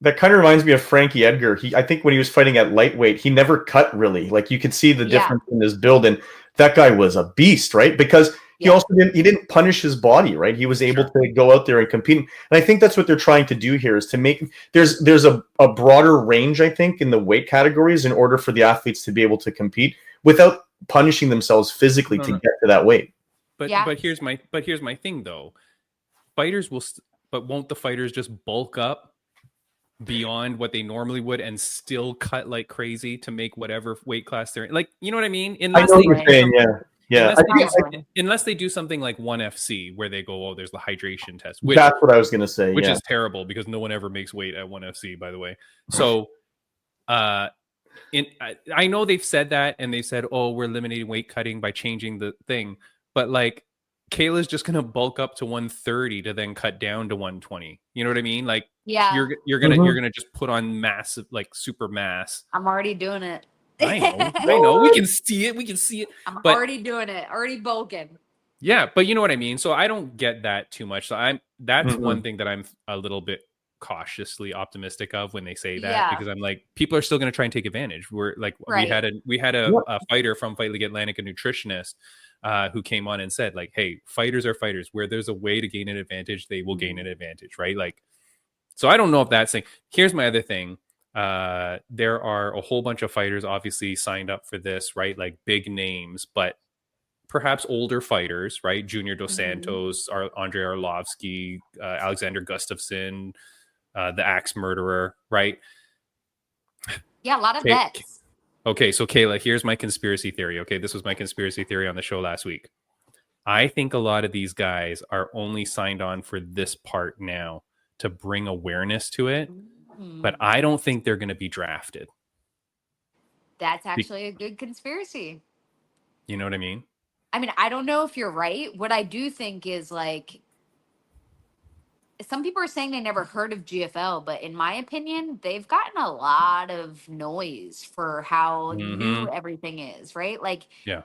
That kind of reminds me of Frankie Edgar. I think when he was fighting at lightweight, he never cut really. Like you could see the difference in his build, and that guy was a beast, right? Because he also didn't punish his body, right? He was able to go out there and compete. And I think that's what they're trying to do here is to make there's a broader range, I think, in the weight categories in order for the athletes to be able to compete without punishing themselves physically to get to that weight. But here's my thing though. Fighters but won't the fighters just bulk up beyond what they normally would and still cut like crazy to make whatever weight class they're in? Like, you know what I mean? Unless I know what you're saying, yeah. Unless they do something like 1FC where they go, oh, there's the hydration test. That's what I was going to say. Which is terrible because no one ever makes weight at 1FC, by the way. So, I know they've said that, and they said, oh, we're eliminating weight cutting by changing the thing. But like, Kayla's just gonna bulk up to 130 to then cut down to 120. You know what I mean? Like, you're gonna just put on massive, like, super mass. I'm already doing it. I know. We can see it. I'm already doing it. Already bulking. Yeah, but you know what I mean. So I don't get that too much. So that's one thing that I'm a little bit cautiously optimistic of when they say that, Yeah. because I'm like, people are still going to try and take advantage. We're like, we Right. had a Yep. fighter from Fight League Atlantic, a nutritionist, who came on and said, like, hey, fighters are fighters. Where there's a way to gain an advantage, they will gain an advantage, right? Like, so I don't know if that's thing. Here's my other thing. There are a whole bunch of fighters obviously signed up for this, right? Like big names, but perhaps older fighters, right? Junior Dos Mhm. Santos, Andre Arlovsky, Alexander Gustafsson, the Axe Murderer, right? Yeah, a lot of Okay, vets. okay, so Kayla, here's my conspiracy theory. Okay, this was my conspiracy theory on the show last week. I think a lot of these guys are only signed on for this part now to bring awareness to it, but Mhm. I don't think they're going to be drafted. That's actually a good conspiracy. You know what I mean? I mean, I don't know if you're right. What I do think is like some people are saying they never heard of GFL, but in my opinion, they've gotten a lot of noise for how Mm-hmm. new everything is, right? Like Yeah.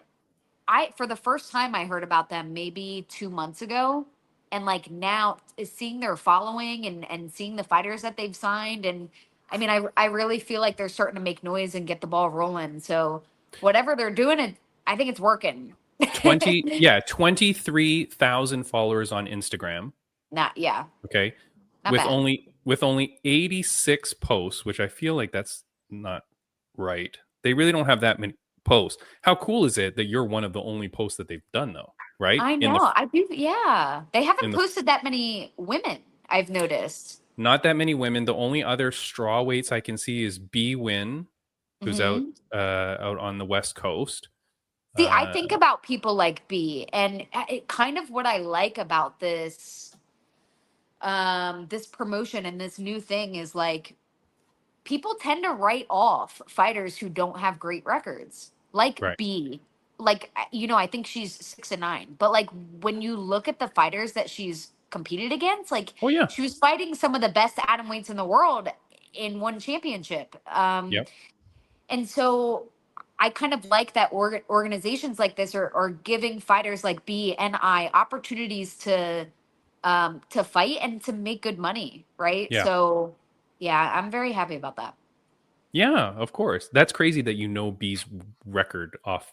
for the first time I heard about them maybe 2 months ago. And like now is seeing their following and seeing the fighters that they've signed. And I mean, I really feel like they're starting to make noise and get the ball rolling. So whatever they're doing, I think it's working. 23,000 followers on Instagram. Not, yeah, Okay. not bad. With only 86 posts, which I feel like that's not right. They really don't have that many posts. How cool is it that you're one of the only posts that they've done though, right? I In the know. I do. Yeah. They haven't in the posted that many women, I've noticed. not that many women. The only other straw weights I can see is B Win, who's Hmm. out on the West Coast. See, I Uh think about people like B, and it kind of what I like about this promotion and this new thing is like people tend to write off fighters who don't have great records, like right. B. Like I think she's 6-9, but like when you look at the fighters that she's competed against, like Oh yeah. she was fighting some of the best atom weights in the world in one championship. Yep. And so I kind of like that organizations like this are giving fighters like B and I opportunities to fight and to make good money, right? Yeah. So yeah, I'm very happy about that. Yeah, of course. That's crazy that you know B's record off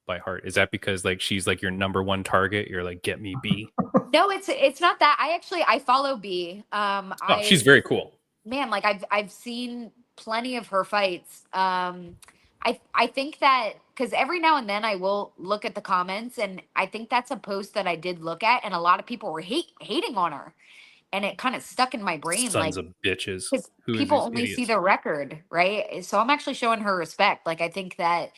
by heart. Is that because like she's like your number one target? You're like, get me B. No, it's not that. I follow B. Oh, she's I've very cool. man, like I've seen plenty of her fights. I think that because every now and then I will look at the comments, and I think that's a post that I did look at, and a lot of people were hating on her, and it kind of stuck in my brain, Sons like of bitches. because Who is people these only see idiots? the record, right? So I'm actually showing her respect. Like I think that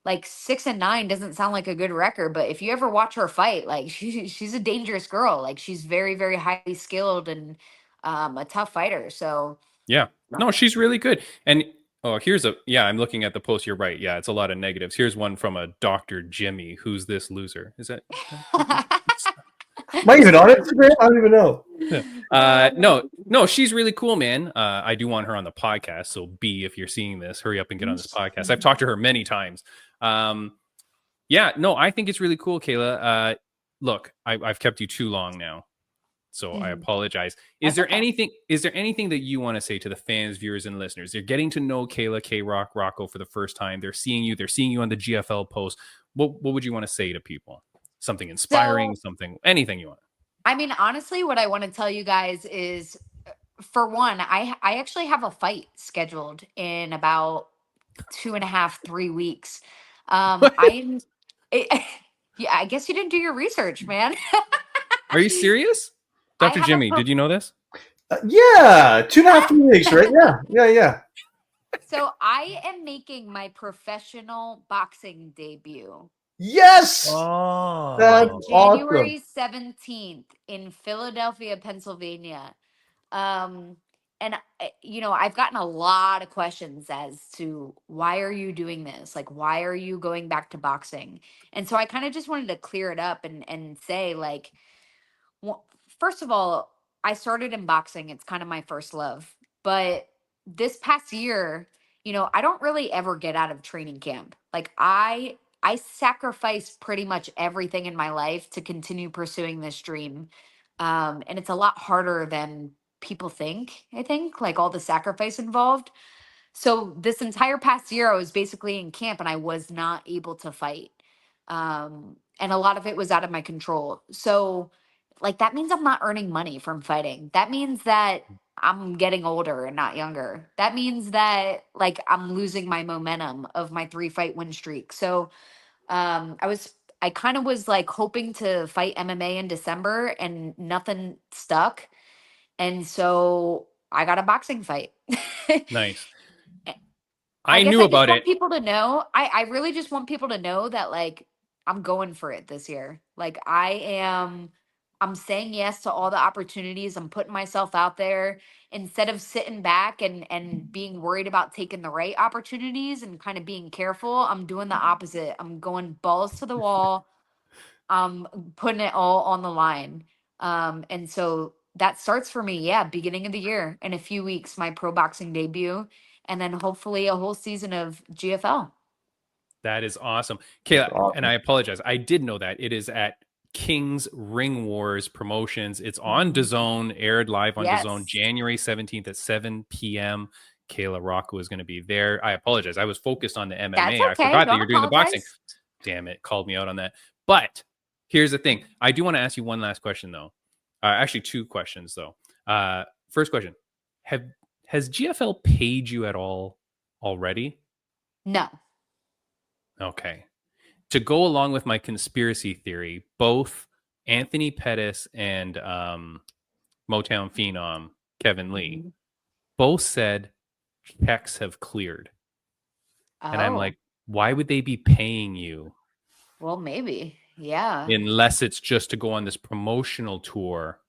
like 6-9 doesn't sound like a good record, but if you ever watch her fight, like she's a dangerous girl. Like she's very, very highly skilled and a tough fighter. So Yeah. No, she's really good. And oh, I'm looking at the post. You're right. Yeah, it's a lot of negatives. Here's one from a Dr. Jimmy. Who's this loser? Is that Am I even on Instagram? I don't even know. no, she's really cool, man. I do want her on the podcast. So B, if you're seeing this, hurry up and get on this podcast. I've talked to her many times. Yeah, no, I think it's really cool, Kayla. Look, I've kept you too long now, so I apologize. That's okay. Is there anything that you want to say to the fans, viewers, and listeners? They're getting to know Kayla, Kayrock, Hracho for the first time. They're seeing you. They're seeing you on the GFL post. What would you want to say to people? Something inspiring, So something, anything you want. I mean, honestly, what I want to tell you guys is for one, I actually have a fight scheduled in about 2.5, 3 weeks. I'm it, yeah, I guess you didn't do your research, man. Are you serious? I Dr. have a Jimmy, did you know this? Yeah, 2.5, 3 weeks, right? Yeah. so I am making my professional boxing debut Yes, that's on Oh, awesome. January 17th in Philadelphia, Pennsylvania. Um, and I've gotten a lot of questions as to why are you doing this? Like, why are you going back to boxing? And so I kind of just wanted to clear it up and say, like, well, first of all, I started in boxing. It's kind of my first love. But this past year, I don't really ever get out of training camp. Like I sacrifice pretty much everything in my life to continue pursuing this dream. And it's a lot harder than people think, I think, like all the sacrifice involved. So this entire past year, I was basically in camp and I was not able to fight. And a lot of it was out of my control. So, like, that means I'm not earning money from fighting. That means that I'm getting older and not younger. That means that, like, I'm losing my momentum of my 3 fight win streak. So, I kind of was like hoping to fight MMA in December and nothing stuck. And so I got a boxing fight. Nice. I I guess knew I just about want it. people to know. I really just want people to know that like I'm going for it this year. Like I'm saying yes to all the opportunities. I'm putting myself out there instead of sitting back and being worried about taking the right opportunities and kind of being careful. I'm doing the opposite. I'm going balls to the wall. I'm putting it all on the line. And so that starts for me, yeah, beginning of the year in a few weeks, my pro boxing debut, and then hopefully a whole season of GFL. That is awesome. That's Kayla, and awesome. I apologize. I did know that. It is at King's Ring Wars Promotions. It's on DAZN, aired live on DAZN Yes. January 17th at 7 p.m. Kayla Rocco is going to be there. I apologize. I was focused on the That's MMA. I okay. forgot that Don't you're doing the boxing. apologize. Damn it. Called me out on that. But here's the thing. I do want to ask you one last question, though. Actually, two questions, though. First question. Has GFL paid you at all already? No. Okay. To go along with my conspiracy theory, both Anthony Pettis and Motown phenom Kevin Lee Mhm. both said checks have cleared. And I'm Oh, like, why would they be paying you well, maybe. Yeah. unless it's just to go on this promotional tour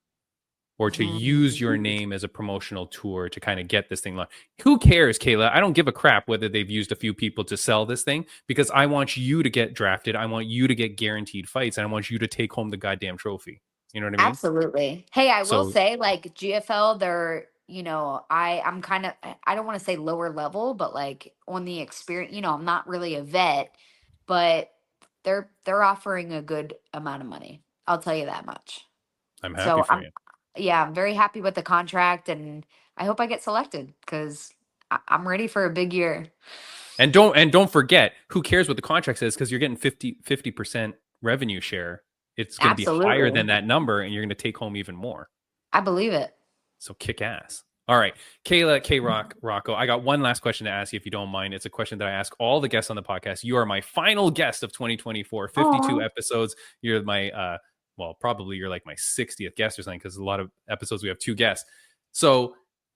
or to use Mhm. your name as a promotional tour to kind of get this thing launched? Who cares, Kayla? I don't give a crap whether they've used a few people to sell this thing, because I want you to get drafted. I want you to get guaranteed fights, and I want you to take home the goddamn trophy. You know what I mean? Absolutely. Hey, I will So say, like GFL, they're, I'm kind of, I don't want to say lower level, but like on the experience, I'm not really a vet, but they're offering a good amount of money. I'll tell you that much. I'm happy So for you. yeah, I'm very happy with the contract, and I hope I get selected because I'm ready for a big year. And don't forget, who cares what the contract says, because you're getting 50% revenue share. It's going to be higher than Absolutely. that number, and you're going to take home even more. I believe it. So kick ass. All right, Kayla, Kayrock, Rocco. I got one last question to ask you, if you don't mind. It's a question that I ask all the guests on the podcast. You are my final guest of 2024, 52 Oh, episodes. You're my, well, probably you're like my 60th guest or something, because a lot of episodes we have two guests. So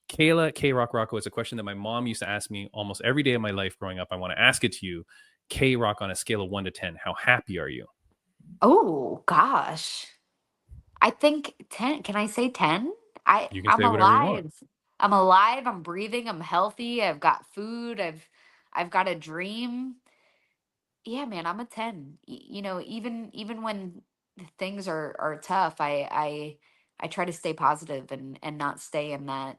Kayla, Kayrock, Rocco, it's a question that my mom used to ask me almost every day of my life growing up. I want to ask it to you. Kayrock, on a scale of 1 to 10, how happy are you? oh gosh. I think 10. Can I say 10? You can I'm say whatever you want. alive. I'm alive, I'm breathing, I'm healthy, I've got food, I've got a dream. Yeah, man, I'm a 10. Even when things are tough, I try to stay positive and not stay in that,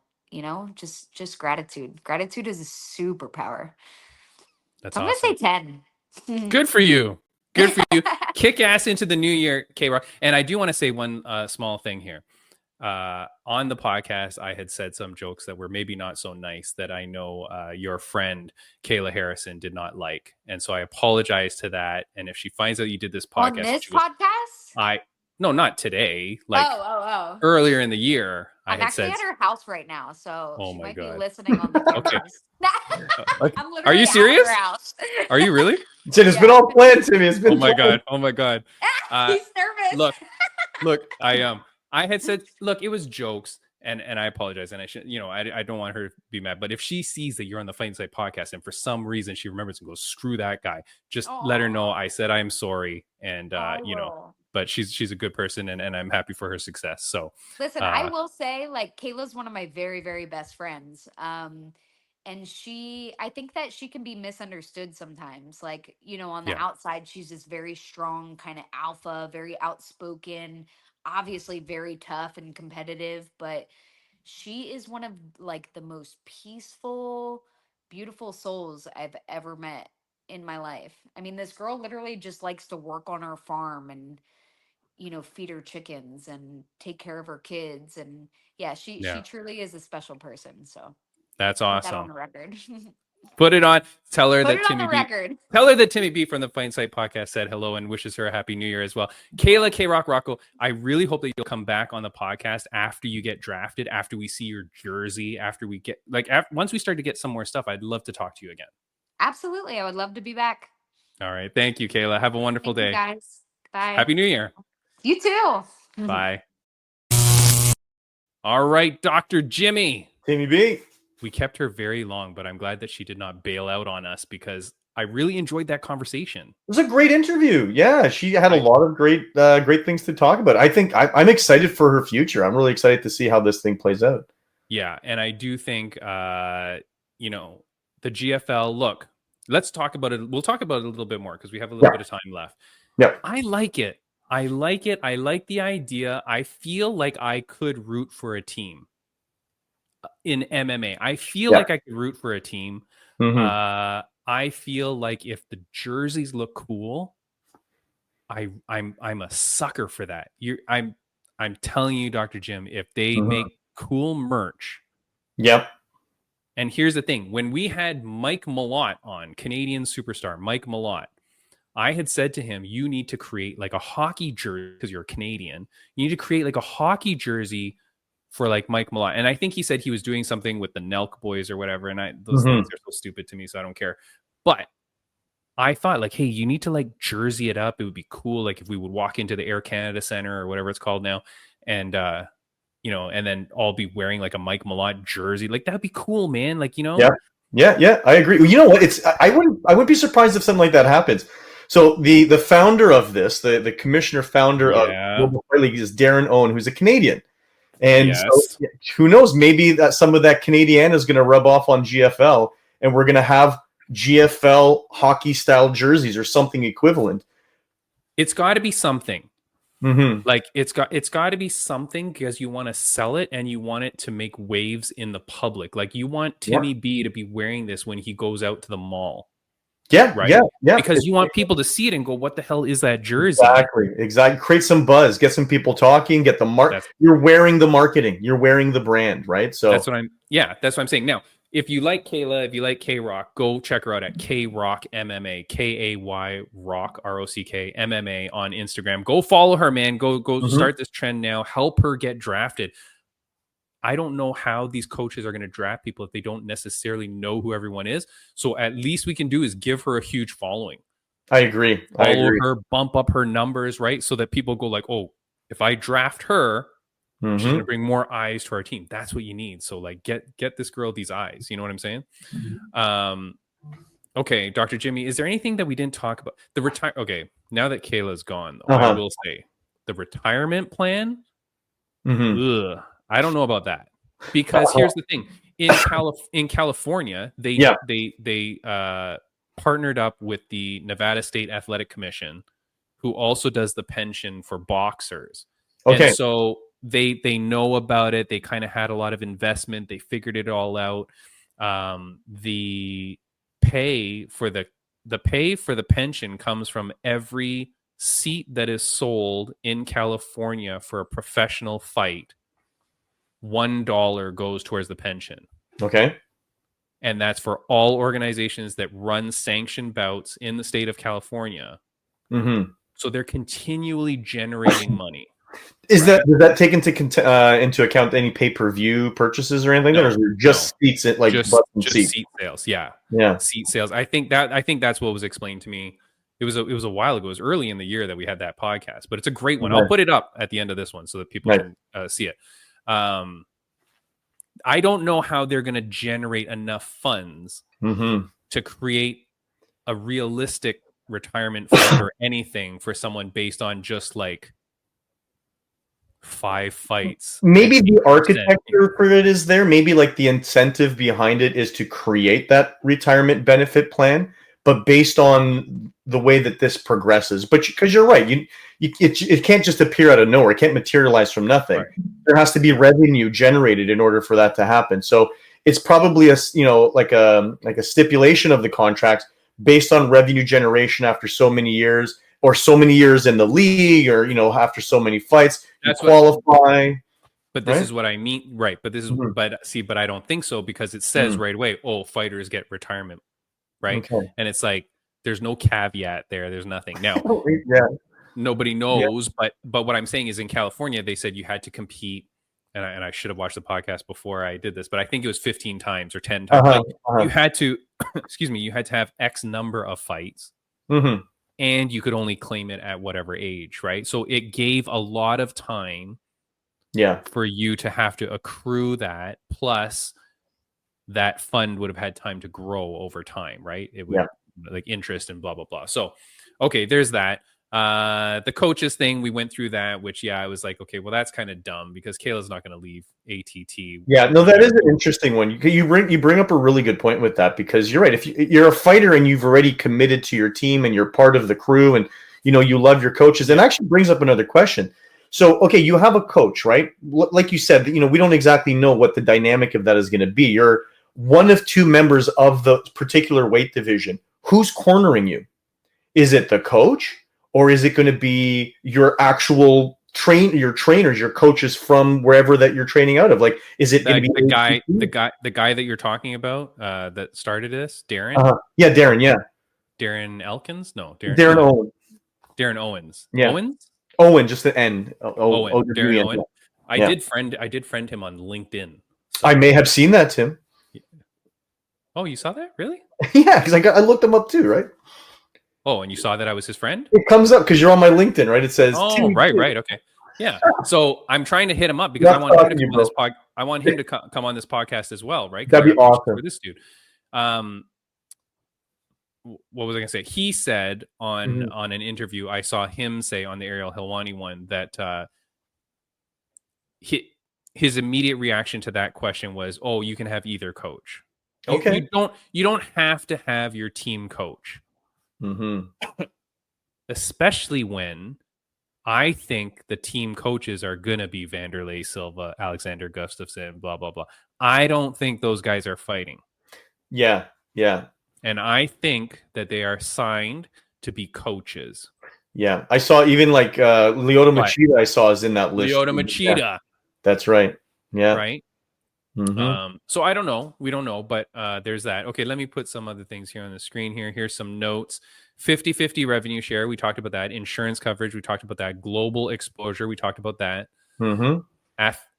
just gratitude. Gratitude is a superpower. That's So I'm going to say awesome. 10. Good for you. Good for you. Kick ass into the new year, K Rock. And I do want to say one small thing here. On the podcast, I had said some jokes that were maybe not so nice that I know your friend Kayla Harrison did not like, and so I apologize to that. And if she finds out you did this On podcast, this she goes, podcast? "I no, not today. Like Oh, oh, oh. earlier in the year, I I'm had actually said, at her house right now, so oh she my might be god, listening on the okay, cameras. Okay. I'm are literally you at her serious? house. Are you really? Dude, it's been Yeah. all planned to me. It's Oh been my planned. god, oh my god. Uh, He's nervous. look, look, I had said, look, it was jokes, and I apologize, and I should, I don't want her to be mad, but if she sees that you're on the Fight Insight podcast and for some reason she remembers and goes, screw that guy, just let her know Oh, I said I'm sorry, and I will. but she's a good person, and I'm happy for her success. So Listen, I uh will say, like, Kayla's one of my very, very best friends. And I think that she can be misunderstood sometimes. Like, on the yeah, outside, she's this very strong, kind of alpha, very outspoken, obviously very tough and competitive, but she is one of like the most peaceful, beautiful souls I've ever met in my life. I mean, this girl literally just likes to work on her farm and feed her chickens and take care of her kids. And yeah, she truly is a special person. So that's put that on awesome. the record. Put it on. Tell her Put that it on Timmy the B. record. Tell her that Timmy B from the Fight Insight podcast said hello and wishes her a happy new year as well. Kayla, Kayrock, Rocco, I really hope that you'll come back on the podcast after you get drafted, after we see your jersey, after we get once we start to get some more stuff. I'd love to talk to you again. Absolutely. I would love to be back. All right. Thank you, Kayla. Have a wonderful day. You guys. Bye. Happy New Year. You too. Bye. All right, Dr. Jimmy. Timmy B. We kept her very long, but I'm glad that she did not bail out on us because I really enjoyed that conversation. It was a great interview. Yeah, she had a lot of great things to talk about. I think I'm excited for her future. I'm really excited to see how this thing plays out. Yeah, and I do think, the GFL, look, let's talk about it. We'll talk about it a little bit more because we have a little bit of time left. Yeah. I like it. I like the idea. I feel like I could root for a team in MMA. I feel like I could root for a team. Mm-hmm. I feel like if the jerseys look cool, I'm a sucker for that. I'm telling you, Dr. Jim, if they make cool merch. Yep. And here's the thing. When we had Mike Malott on, Canadian superstar, Mike Malott, I had said to him, you need to create like a hockey jersey because you're a Canadian. You need to create like a hockey jersey for like Mike Malott. And I think he said he was doing something with the Nelk boys or whatever. And those things are so stupid to me, so I don't care. But I thought like, hey, you need to like jersey it up. It would be cool. Like if we would walk into the Air Canada Center or whatever it's called now. And, and then all be wearing like a Mike Malott jersey. Like that'd be cool, man. Like, Yeah. I agree. You know what? I wouldn't be surprised if something like that happens. So the founder of this, the commissioner founder of Global Fight League is Darren Owen, who's a Canadian. And so, who knows, maybe that some of that Canadiana is going to rub off on GFL and we're going to have GFL hockey style jerseys or something equivalent. It's got to be something. Like it's got to be something because you want to sell it and you want it to make waves in the public. Like you want Timmy B to be wearing this when he goes out to the mall. Yeah, right. Yeah. Because you want people to see it and go, "What the hell is that jersey?" Exactly. Create some buzz, get some people talking, get the You're wearing the marketing, you're wearing the brand, right? So that's what I'm saying. Now, if you like Kayla, if you like Kayrock, go check her out at Kayrock MMA, Kay Rock ROCK MMA on Instagram. Go follow her, man. Go start this trend now. Help her get drafted. I don't know how these coaches are going to draft people if they don't necessarily know who everyone is. So at least we can do is give her a huge following. I agree. Follow her, bump up her numbers, right? So that people go like, oh, if I draft her, she's going to bring more eyes to our team. That's what you need. So like get this girl these eyes. You know what I'm saying? Okay, Dr. Jimmy, is there anything that we didn't talk about? Okay, now that Kayla's gone, though, I will say the retirement plan. Ugh. I don't know about that because here's the thing: in California, they partnered up with the Nevada State Athletic Commission, who also does the pension for boxers. Okay, and so they know about it. They kind of had a lot of investment. They figured it all out. The pay for the pension comes from every seat that is sold in California for a professional fight. $1 goes towards the pension. Okay. And that's for all organizations that run sanctioned bouts in the state of California. So they're continually generating money. Does that take into account any pay-per-view purchases or anything? No, or is it just seats at like just seat sales? Yeah. Seat sales. I think that's what was explained to me. It was a while ago. It was early in the year that we had that podcast, but it's a great one. I'll put it up at the end of this one so that people can see it. I don't know how they're going to generate enough funds to create a realistic retirement fund or anything for someone based on just like 5 fights. Maybe the architecture for it is there. Maybe like the incentive behind it is to create that retirement benefit plan, but based on the way that this progresses. But because you're right, it can't just appear out of nowhere. It can't materialize from nothing. Right. There has to be revenue generated in order for that to happen. So it's probably like a stipulation of the contract based on revenue generation after so many years, or so many years in the league, or after so many fights, That's you qualify. But this right? is what I mean, right? But this is, Mhm. but I don't think so, because it says Mm. right away, oh, fighters get retirement, right? Okay. And it's like there's no caveat there. There's nothing. Now, Yeah. nobody Yeah. knows, but what I'm saying is, in California, they said you had to compete, and I should have watched the podcast before I did this, but I think it was 15 times or 10 times. Like you had to, excuse me, you had to have X number of fights, Mm-hmm. and you could only claim it at whatever age, right? So it gave a lot of time Yeah. for you to have to accrue that, plus that fund would have had time to grow over time, right? It would, like interest and blah blah blah. So okay, there's that. The coaches thing, we went through that, which I was like, okay, well, that's kind of dumb, because Kayla's not going to leave ATT. Yeah, no, that is an interesting one. You bring up a really good point with that, because you're right. If you're a fighter and you've already committed to your team and you're part of the crew, and you love your coaches, and actually brings up another question. So, okay, you have a coach, right? Like you said, we don't exactly know what the dynamic of that is going to be. You're one of two members of the particular weight division. Who's cornering you? Is it the coach, or is it going to be your actual your trainers, your coaches from wherever that you're training out of? Like, is it going to be the guy that you're talking about that started this, Darren? Yeah, Darren. Yeah, Darren Elkins? No, Darren Owen. Darren Owens. Yeah. Owens? Owen, just the N. Owen. Darren Owen. Yeah. I did friend him on LinkedIn. So. I may have seen that, Tim. Oh, you saw that? Really? Yeah, because I looked him up too, right? Oh, and you saw that I was his friend? It comes up because you're on my LinkedIn, right? It says, "Oh, right, okay, yeah." So I'm trying to hit him up because I want him to come on this I want him to come on this podcast as well, right? That'd be awesome for this dude. What was I gonna say? He said on an interview, I saw him say on the Ariel Helwani one that his immediate reaction to that question was, "Oh, you can have either coach. Okay, you don't have to have your team coach." Especially when I think the team coaches are going to be Vanderlei Silva, Alexander Gustafsson, blah, blah, blah. I don't think those guys are fighting. Yeah. And I think that they are signed to be coaches. Yeah. I saw even like Lyoto Machida I saw is in that list. Lyoto Machida. Yeah. That's right. Yeah. Right? So I don't know. We don't know, but there's that. Okay, let me put some other things here on the screen here. Here's some notes. 50-50 revenue share. We talked about that. Insurance coverage. We talked about that. Global exposure. We talked about that.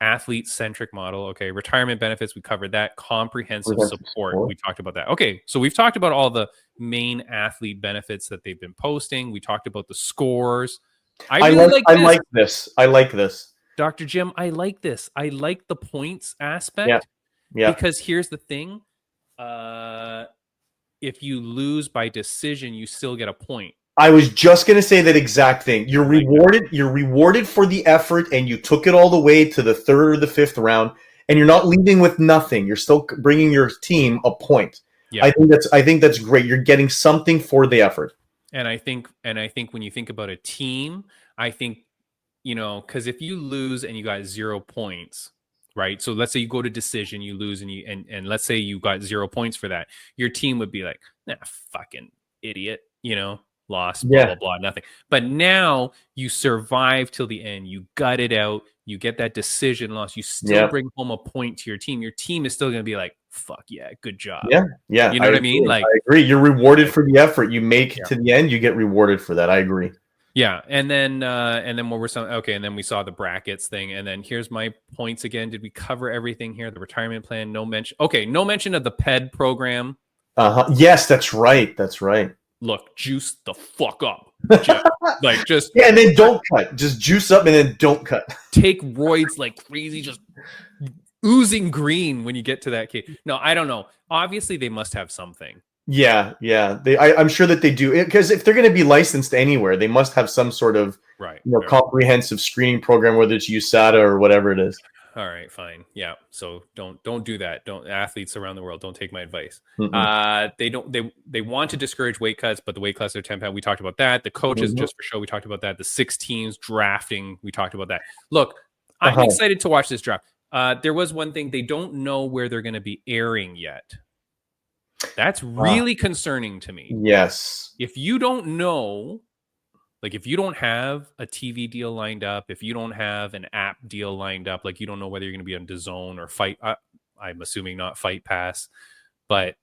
Athlete-centric model. Okay. Retirement benefits. We covered that. Comprehensive support. We talked about that. Okay. So we've talked about all the main athlete benefits that they've been posting. We talked about the scores. I like this. Dr. Jim, I like this. I like the points aspect. Yeah. Because here's the thing. If you lose by decision, you still get a point. I was just going to say that exact thing. You're rewarded for the effort, and you took it all the way to the third or the fifth round, and you're not leaving with nothing. You're still bringing your team a point. Yeah. I think that's great. You're getting something for the effort. And I think when you think about a team, I think, because if you lose and you got 0 points, right? So let's say you go to decision, you lose, and let's say you got 0 points for that. Your team would be like, nah, fucking idiot, lost, blah, blah, blah, nothing. But now you survive till the end. You gut it out. You get that decision loss. You still bring home a point to your team. Your team is still going to be like, fuck yeah, good job. Yeah. You know what I mean? Like, I agree. You're rewarded for the effort. You make it to the end, you get rewarded for that. I agree. Yeah, and then what were some? Okay, and then we saw the brackets thing, and then here's my points again. Did we cover everything here? The retirement plan, no mention. Okay, no mention of the PED program. Yes, that's right. Look, juice the fuck up, just and then don't cut. Just juice up and then don't cut. Take roids like crazy, just oozing green when you get to that case. No, I don't know. Obviously, they must have something. Yeah. I'm sure that they do, because if they're going to be licensed anywhere, they must have some sort of comprehensive screening program, whether it's USADA or whatever it is. All right, fine. Yeah. So don't do that. Don't, athletes around the world, don't take my advice. They want to discourage weight cuts, but the weight cuts are 10 pounds. We talked about that. The coaches just for show. We talked about that. The 6 teams drafting. We talked about that. Look, I'm excited to watch this draft. There was one thing. They don't know where they're going to be airing yet. That's really concerning to me. Yes. If you don't know Like if you don't have a TV deal lined up, if you don't have an app deal lined up, like you don't know whether you're going to be on DAZN or Fight. I'm assuming not Fight Pass, but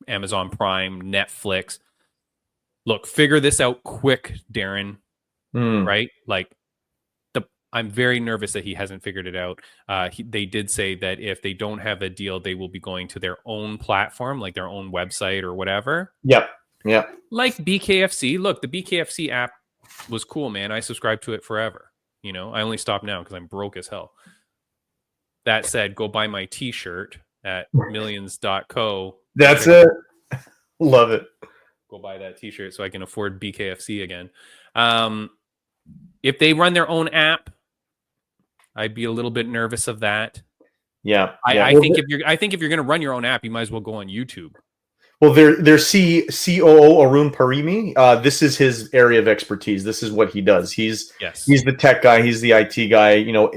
Amazon Prime, Netflix. Look, figure this out quick, Darren. Right? Like I'm very nervous that he hasn't figured it out. They did say that if they don't have a deal, they will be going to their own platform, like their own website or whatever. Yep. Like BKFC. Look, the BKFC app was cool, man. I subscribed to it forever. You know, I only stopped now because I'm broke as hell. That said, go buy my t-shirt at millions.co. That's it. Love it. Go buy that t-shirt so I can afford BKFC again. If they run their own app, I'd be a little bit nervous of that. Yeah. I think if you're going to run your own app, you might as well go on YouTube. Well, their COO Arun Parimi, this is his area of expertise. This is what he does. He's the tech guy. He's the IT guy. You know,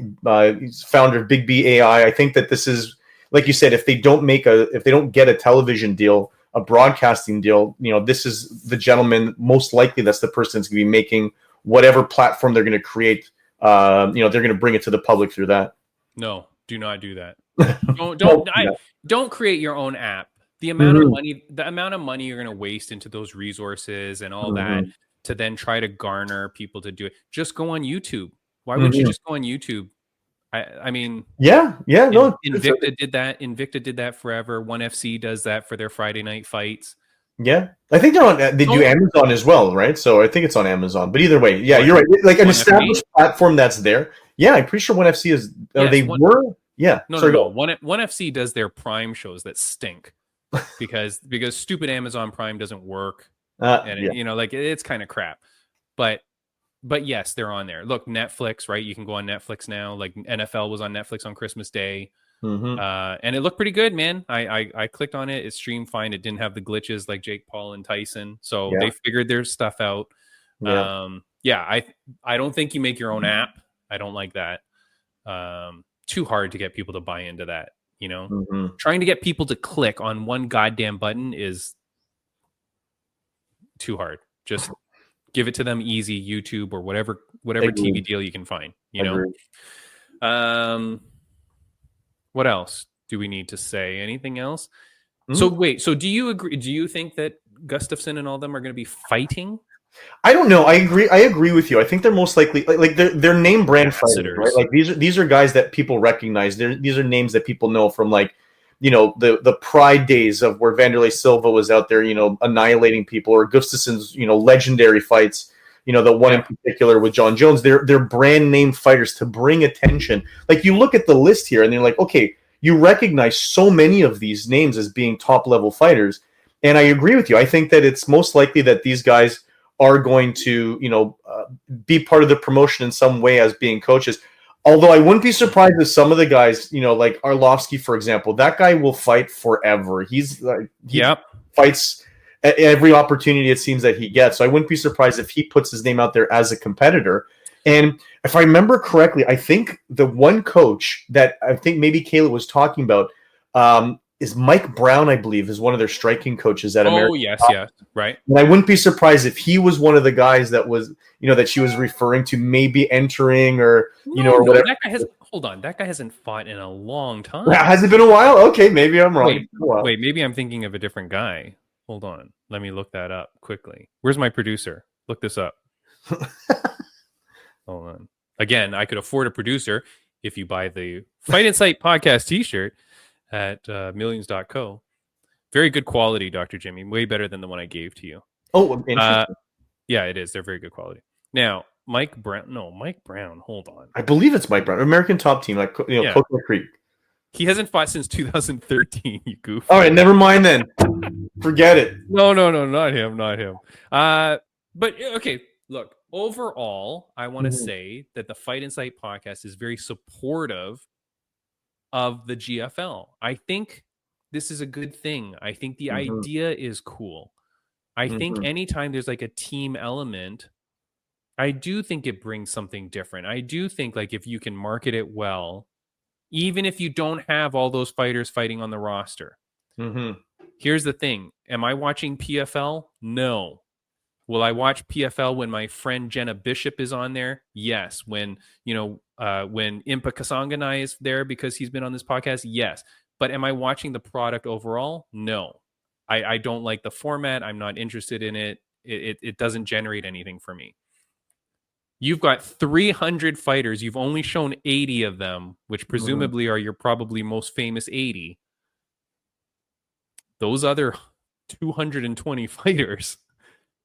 he's founder of Big B AI. I think that this is, like you said, if they don't get a television deal, a broadcasting deal, you know, this is the gentleman. Most likely, that's the person that's going to be making whatever platform they're going to create. You know, they're going to bring it to the public through that. No, do not do that. Don't create your own app. The amount of money you're going to waste into those resources and all that to then try to garner people to do it. Just go on YouTube. Why wouldn't you just go on YouTube? I mean, no. Invicta did that. Invicta did that forever. ONE FC does that for their Friday night fights. Yeah, I think they're on. They do Amazon as well, right? So I think it's on Amazon. But either way, yeah, you're right. Like an established platform that's there. Yeah, I'm pretty sure ONE FC is. Yeah. No. ONE FC does their Prime shows that stink because stupid Amazon Prime doesn't work, you know, like it's kind of crap. But yes, they're on there. Look, Netflix, right? You can go on Netflix now. Like NFL was on Netflix on Christmas Day. And it looked pretty good, man. I clicked on it. It streamed fine. It didn't have the glitches like Jake Paul and Tyson. So they figured their stuff out. I don't think you make your own app. I don't like that. Too hard to get people to buy into that, you know? Trying to get people to click on one goddamn button is too hard. Just give it to them easy, YouTube or whatever TV deal you can find, you know? What else do we need to say? Anything else? So wait, so do you agree? Do you think that Gustafsson and all them are going to be fighting? I don't know. I agree with you. I think they're most likely like they're name brand fighters, right? Like these are guys that people recognize. These are names that people know from, like, you know, the Pride days of where Vanderlei Silva was out there, you know, annihilating people, or Gustafsson's, you know, legendary fights. You know, the one in particular with John Jones. They're brand name fighters to bring attention. Like, you look at the list here and they're like, okay, you recognize so many of these names as being top level fighters. And I agree with you. I think that it's most likely that these guys are going to, you know, be part of the promotion in some way as being coaches. Although I wouldn't be surprised if some of the guys, you know, like Arlovsky, for example, that guy will fight forever. He fights at every opportunity, it seems, that he gets. So I wouldn't be surprised if he puts his name out there as a competitor. And if I remember correctly, I think the one coach that I think maybe Kayla was talking about is Mike Brown, I believe, is one of their striking coaches at American. Oh, yes, right. And I wouldn't be surprised if he was one of the guys that was, you know, that she was referring to maybe entering, or, you know, or whatever. That guy hasn't fought in a long time. Has it been a while? Okay, maybe I'm wrong. Wait, maybe I'm thinking of a different guy. Hold on. Let me look that up quickly. Where's my producer? Look this up. Hold on. Again, I could afford a producer if you buy the Fight Insight podcast t-shirt at millions.co. Very good quality, Dr. Jimmy. Way better than the one I gave to you. Oh, interesting. Yeah, it is. They're very good quality. Now, Mike Brown. Hold on. I believe it's Mike Brown. American top team, like, you know, Coconut Creek. He hasn't fought since 2013, you goof. All right, never mind then. Forget it. No, not him. But, okay, look, overall, I want to say that the Fight Insight podcast is very supportive of the GFL. I think this is a good thing. I think the idea is cool. I think anytime there's like a team element, I do think it brings something different. I do think, like, if you can market it well, even if you don't have all those fighters fighting on the roster. Here's the thing. Am I watching PFL? No. Will I watch PFL when my friend Jenna Bishop is on there? Yes. When when Impa Kasanganai is there because he's been on this podcast? Yes. But am I watching the product overall? No. I don't like the format. I'm not interested in it. It doesn't generate anything for me. You've got 300 fighters. You've only shown 80 of them, which presumably are your probably most famous 80. Those other 220 fighters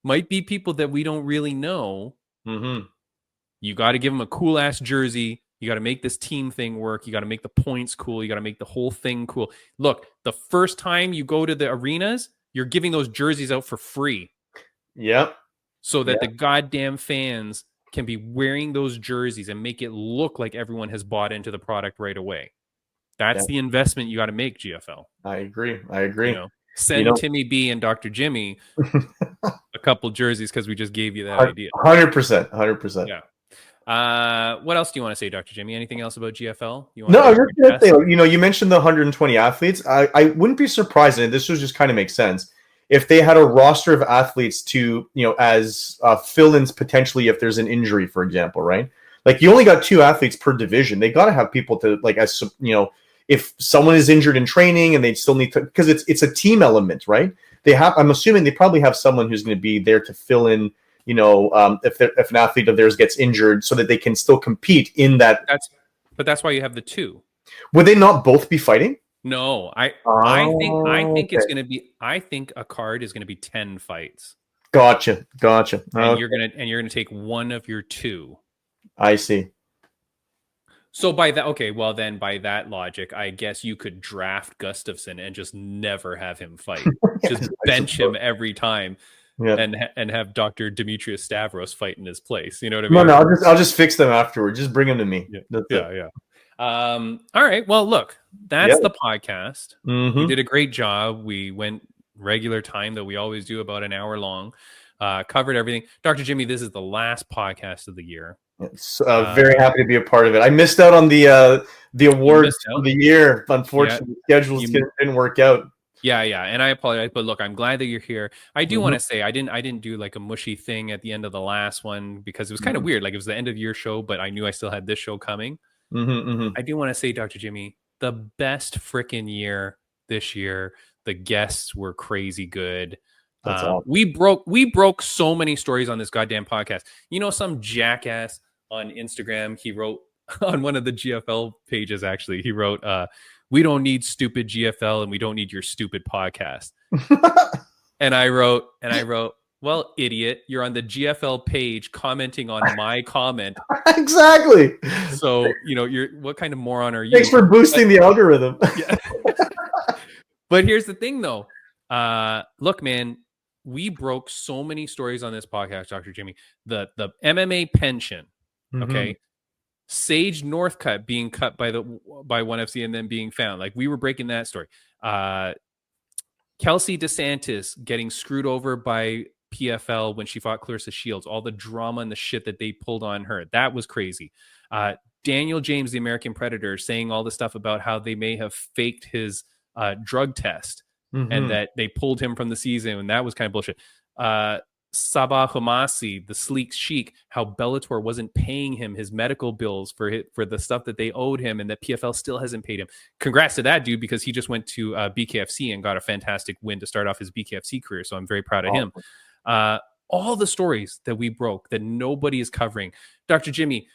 might be people that we don't really know. You got to give them a cool ass jersey. You got to make this team thing work. You got to make the points cool. You got to make the whole thing cool. Look, the first time you go to the arenas, you're giving those jerseys out for free. Yep. So that the goddamn fans can be wearing those jerseys and make it look like everyone has bought into the product right away. That's the investment you got to make, GFL. I agree. You know, send Timmy B and Dr. Jimmy a couple jerseys because we just gave you that idea. 100%. Yeah. What else do you want to say, Dr. Jimmy? Anything else about GFL? You're gonna say, you mentioned the 120 athletes. I wouldn't be surprised, and this would just kind of make sense, if they had a roster of athletes to, as fill-ins potentially if there's an injury, for example, right? Like, you only got 2 athletes per division. They got to have people to, like, as if someone is injured in training and they still need to, because it's a team element, right? I'm assuming they probably have someone who's going to be there to fill in, if an athlete of theirs gets injured, so that they can still compete in that. But that's why you have the 2. Would they not both be fighting? No, I think it's going to be. I think a card is going to be 10 fights. Gotcha. And you're gonna take one of your 2. I see. So by that logic, I guess you could draft Gustafsson and just never have him fight. Just bench him every time, and have Dr. Demetrius Stavros fight in his place. You know what I mean? No, I'll just fix them afterward. Just bring them to me. Yeah. All right. Well, look, that's the podcast. We did a great job. We went regular time that we always do, about an hour long. Covered everything. Dr. Jimmy, this is the last podcast of the year. Very happy to be a part of it. I missed out on the awards of the year. Unfortunately, schedules didn't work out. Yeah, and I apologize, but look, I'm glad that you're here. I do want to say I didn't do like a mushy thing at the end of the last one because it was kind of weird. Like, it was the end of year show, but I knew I still had this show coming. I do want to say, Dr. Jimmy, the best freaking year this year. The guests were crazy good. We broke so many stories on this goddamn podcast. Some jackass on Instagram, he wrote on one of the GFL pages, actually, he wrote, "We don't need stupid GFL and we don't need your stupid podcast." and I wrote, "Well, idiot, you're on the GFL page commenting on my comment." Exactly. So, what kind of moron are you? Thanks for boosting the algorithm. But here's the thing, though. Look, man, we broke so many stories on this podcast, Dr. Jimmy. The MMA pension, okay? Sage Northcutt being cut by ONE FC and then being found. Like, we were breaking that story. Kelsey DeSantis getting screwed over by PFL when she fought Clarissa Shields. All the drama and the shit that they pulled on her. That was crazy. Daniel James, the American Predator, saying all the stuff about how they may have faked his drug test and that they pulled him from the season, and that was kind of bullshit. Sabah Homasi, the sleek sheik, how Bellator wasn't paying him his medical bills for the stuff that they owed him, and that PFL still hasn't paid him. Congrats to that dude, because he just went to BKFC and got a fantastic win to start off his BKFC career. So I'm very proud of him. All the stories that we broke that nobody is covering. Dr. Jimmy,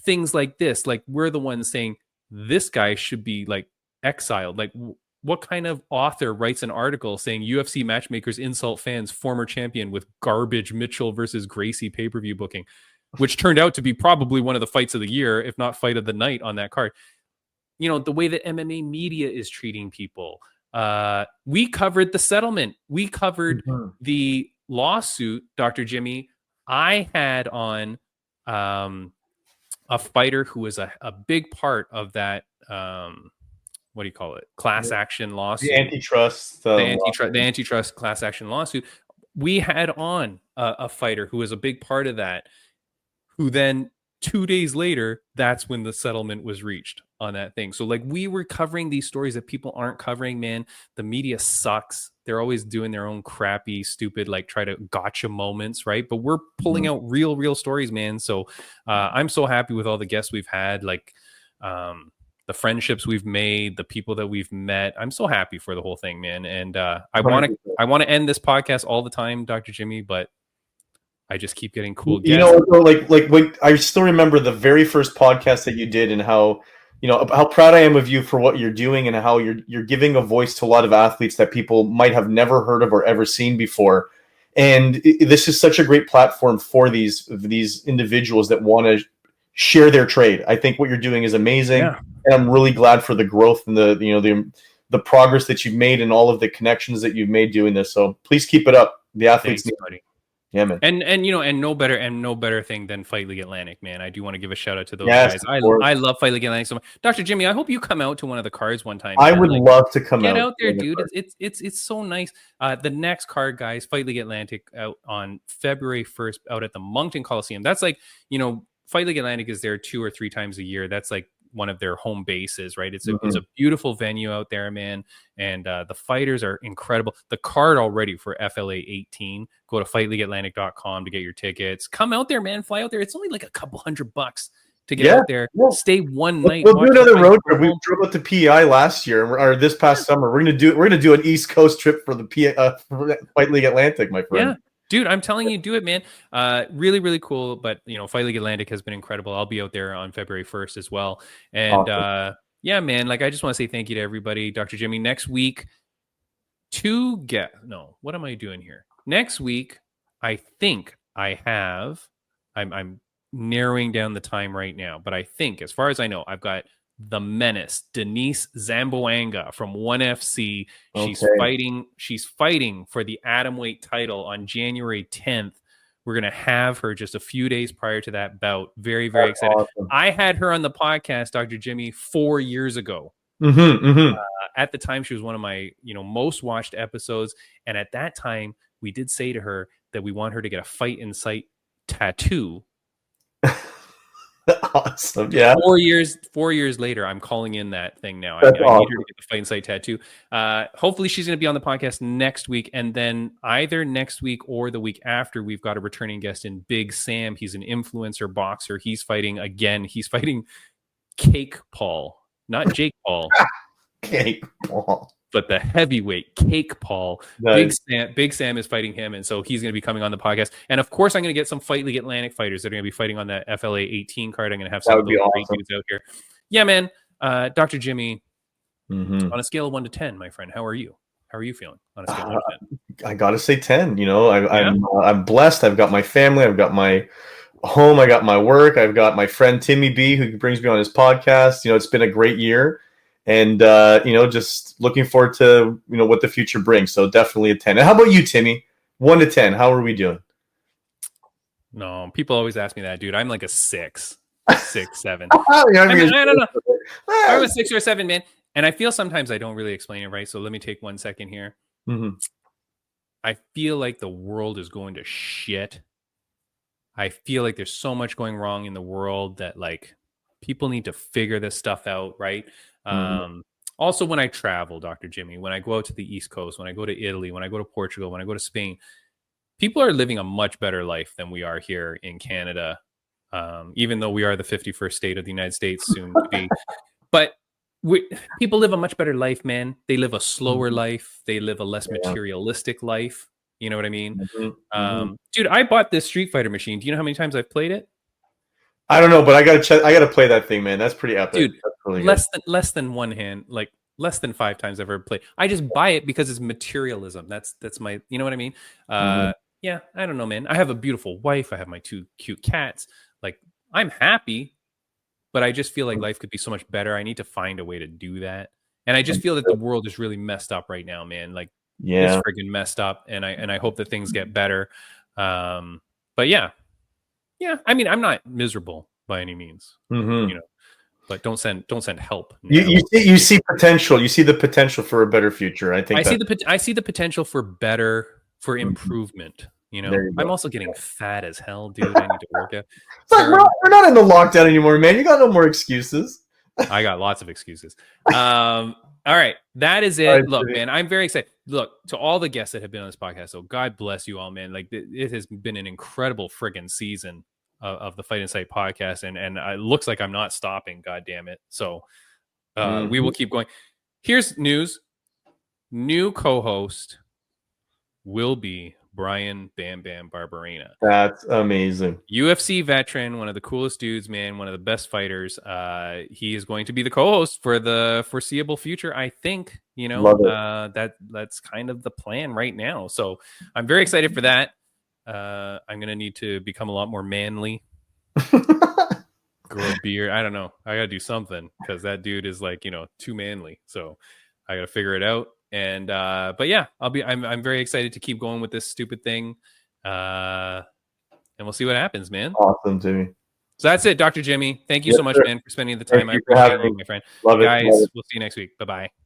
things like this, like, we're the ones saying this guy should be like exiled. Like, what kind of author writes an article saying UFC matchmakers insult fans, former champion with garbage Mitchell versus Gracie pay-per-view booking, which turned out to be probably one of the fights of the year, if not fight of the night on that card. The way that MMA media is treating people. We covered the settlement. We covered the lawsuit, Dr. Jimmy. I had on a fighter who was a big part of that what do you call it? Class action lawsuit. The antitrust class action lawsuit. We had on a fighter who was a big part of that, who then 2 days later, that's when the settlement was reached on that thing. So like we were covering these stories that people aren't covering, man. The media sucks. They're always doing their own crappy, stupid, like try to gotcha moments, right? But we're pulling out real stories, man. So I'm so happy with all the guests we've had, like the friendships we've made, the people that we've met. I'm so happy for the whole thing, man. And I want to end this podcast all the time, Dr. Jimmy, but I just keep getting cool guests. You know, like when I still remember the very first podcast that you did, and how, you know, how proud I am of you for what you're doing, and how you're giving a voice to a lot of athletes that people might have never heard of or ever seen before. And this is such a great platform for these individuals that want to share their trade. I think what you're doing is amazing, and I'm really glad for the growth and the progress that you've made and all of the connections that you've made doing this. So please keep it up. The athletes Thanks, buddy. Yeah, man. And you know, and no better thing than Fight League Atlantic, man. I do want to give a shout out to those guys. I love Fight League Atlantic so much. Dr. Jimmy, I hope you come out to one of the cards one time. I would love to come out. Get out there, dude. It's so nice. The next card, guys, Fight League Atlantic out on February 1st out at the Moncton Coliseum. That's like, you know, Fight League Atlantic is there 2 or 3 times a year. That's like one of their home bases, right? It's a beautiful venue out there, man. And the fighters are incredible. The card already for FLA 18, go to fightleagueatlantic.com to get your tickets. Come out there, man. Fly out there. It's only like a couple $100 to get out there. Yeah. Stay one night. We'll do another road trip. We drove out to PEI last year, or this past summer. We're gonna do an East Coast trip for the for Fight League Atlantic, my friend. Yeah. Dude, I'm telling you, do it, man. Really, really cool. But, you know, Fight League Atlantic has been incredible. I'll be out there on February 1st as well. And yeah, man, like I just want to say thank you to everybody. Dr. Jimmy, next week, what am I doing here? Next week, I think I'm narrowing down the time right now, but I think, as far as I know, I've got the Menace, Denise Zamboanga from 1FC. She's fighting for the atomweight title on January 10th. We're going to have her just a few days prior to that bout. Very, very excited. Awesome. I had her on the podcast, Dr. Jimmy, 4 years ago. At the time, she was one of my, you know, most watched episodes. And at that time, we did say to her that we want her to get a Fight in Sight tattoo. Awesome. Yeah. 4 years later, I'm calling in that thing now. I need her to get the Fight in Sight tattoo. Hopefully she's going to be on the podcast next week. And then either next week or the week after, we've got a returning guest in Big Sam. He's an influencer boxer. He's fighting again. He's fighting Cake Paul, not Jake Paul. Cake Paul. But the heavyweight Cake Paul. Nice. Big Sam is fighting him, and so he's going to be coming on the podcast. And of course, I'm going to get some Fight League Atlantic fighters that are going to be fighting on that FLA 18 card. I'm going to have some of those great dudes out here. Yeah, man. Dr. Jimmy, on a scale of 1 to 10, my friend, how are you? How are you feeling on a scale of 1 to 10? I got to say 10. You know, I'm blessed. I've got my family. I've got my home. I got my work. I've got my friend Timmy B, who brings me on his podcast. You know, it's been a great year. And, you know, just looking forward to, you know, what the future brings. So definitely a 10. And how about you, Timmy? 1 to 10. How are we doing? No, people always ask me that, dude. I'm like a 6, 7. I don't know. I'm a 6 or a 7, man. And I feel sometimes I don't really explain it right. So let me take 1 second here. I feel like the world is going to shit. I feel like there's so much going wrong in the world that, like, people need to figure this stuff out, right? Also, when I travel, Dr. Jimmy, when I go out to the East Coast, when I go to Italy, when I go to Portugal, when I go to Spain, people are living a much better life than we are here in Canada, even though we are the 51st state of the United States soon to be. But people live a much better life, man. They live a slower life. They live a less materialistic life. You know what I mean? Dude, I bought this Street Fighter machine. Do you know how many times I've played it? I don't know, but I gotta play that thing, man. That's pretty epic. Dude, that's really less than one hand, like less than 5 times I've ever played. I just buy it because it's materialism. That's my, you know what I mean? Yeah, I don't know, man. I have a beautiful wife. I have my 2 cute cats. Like, I'm happy, but I just feel like life could be so much better. I need to find a way to do that. And I just feel that the world is really messed up right now, man. Like, it's friggin' messed up. And I hope that things get better. But yeah. Yeah, I mean, I'm not miserable by any means, you know, but don't send help. You see potential. You see the potential for a better future. I think I see the potential for improvement. You know, There you go. I'm also getting fat as hell, dude. I need to work out. It's But terrible. we're not in the lockdown anymore, man. You got no more excuses. I got lots of excuses. All right. That is it. All right, Look, Jimmy. man, I'm very excited. Look, to all the guests that have been on this podcast. So God bless you all, man. Like it has been an incredible friggin' season of the Fight Insight podcast. And it looks like I'm not stopping. God damn it. So we will keep going. Here's news. New co-host will be Brian Bam Bam Barberena. That's amazing. UFC veteran, one of the coolest dudes, man, one of the best fighters. He is going to be the co-host for the foreseeable future, I think. You know, that's kind of the plan right now. So I'm very excited for that. I'm gonna need to become a lot more manly. Grow a beard. I don't know. I gotta do something because that dude is like, you know, too manly. So I gotta figure it out. And but yeah, I'm very excited to keep going with this stupid thing. And we'll see what happens, man. Awesome, Jimmy. So that's it, Dr. Jimmy. Thank you so much, man, for spending the time. I Thank you for appreciate having you, me. my friend. Love it. Guys, Love it. we'll see you next week. Bye-bye.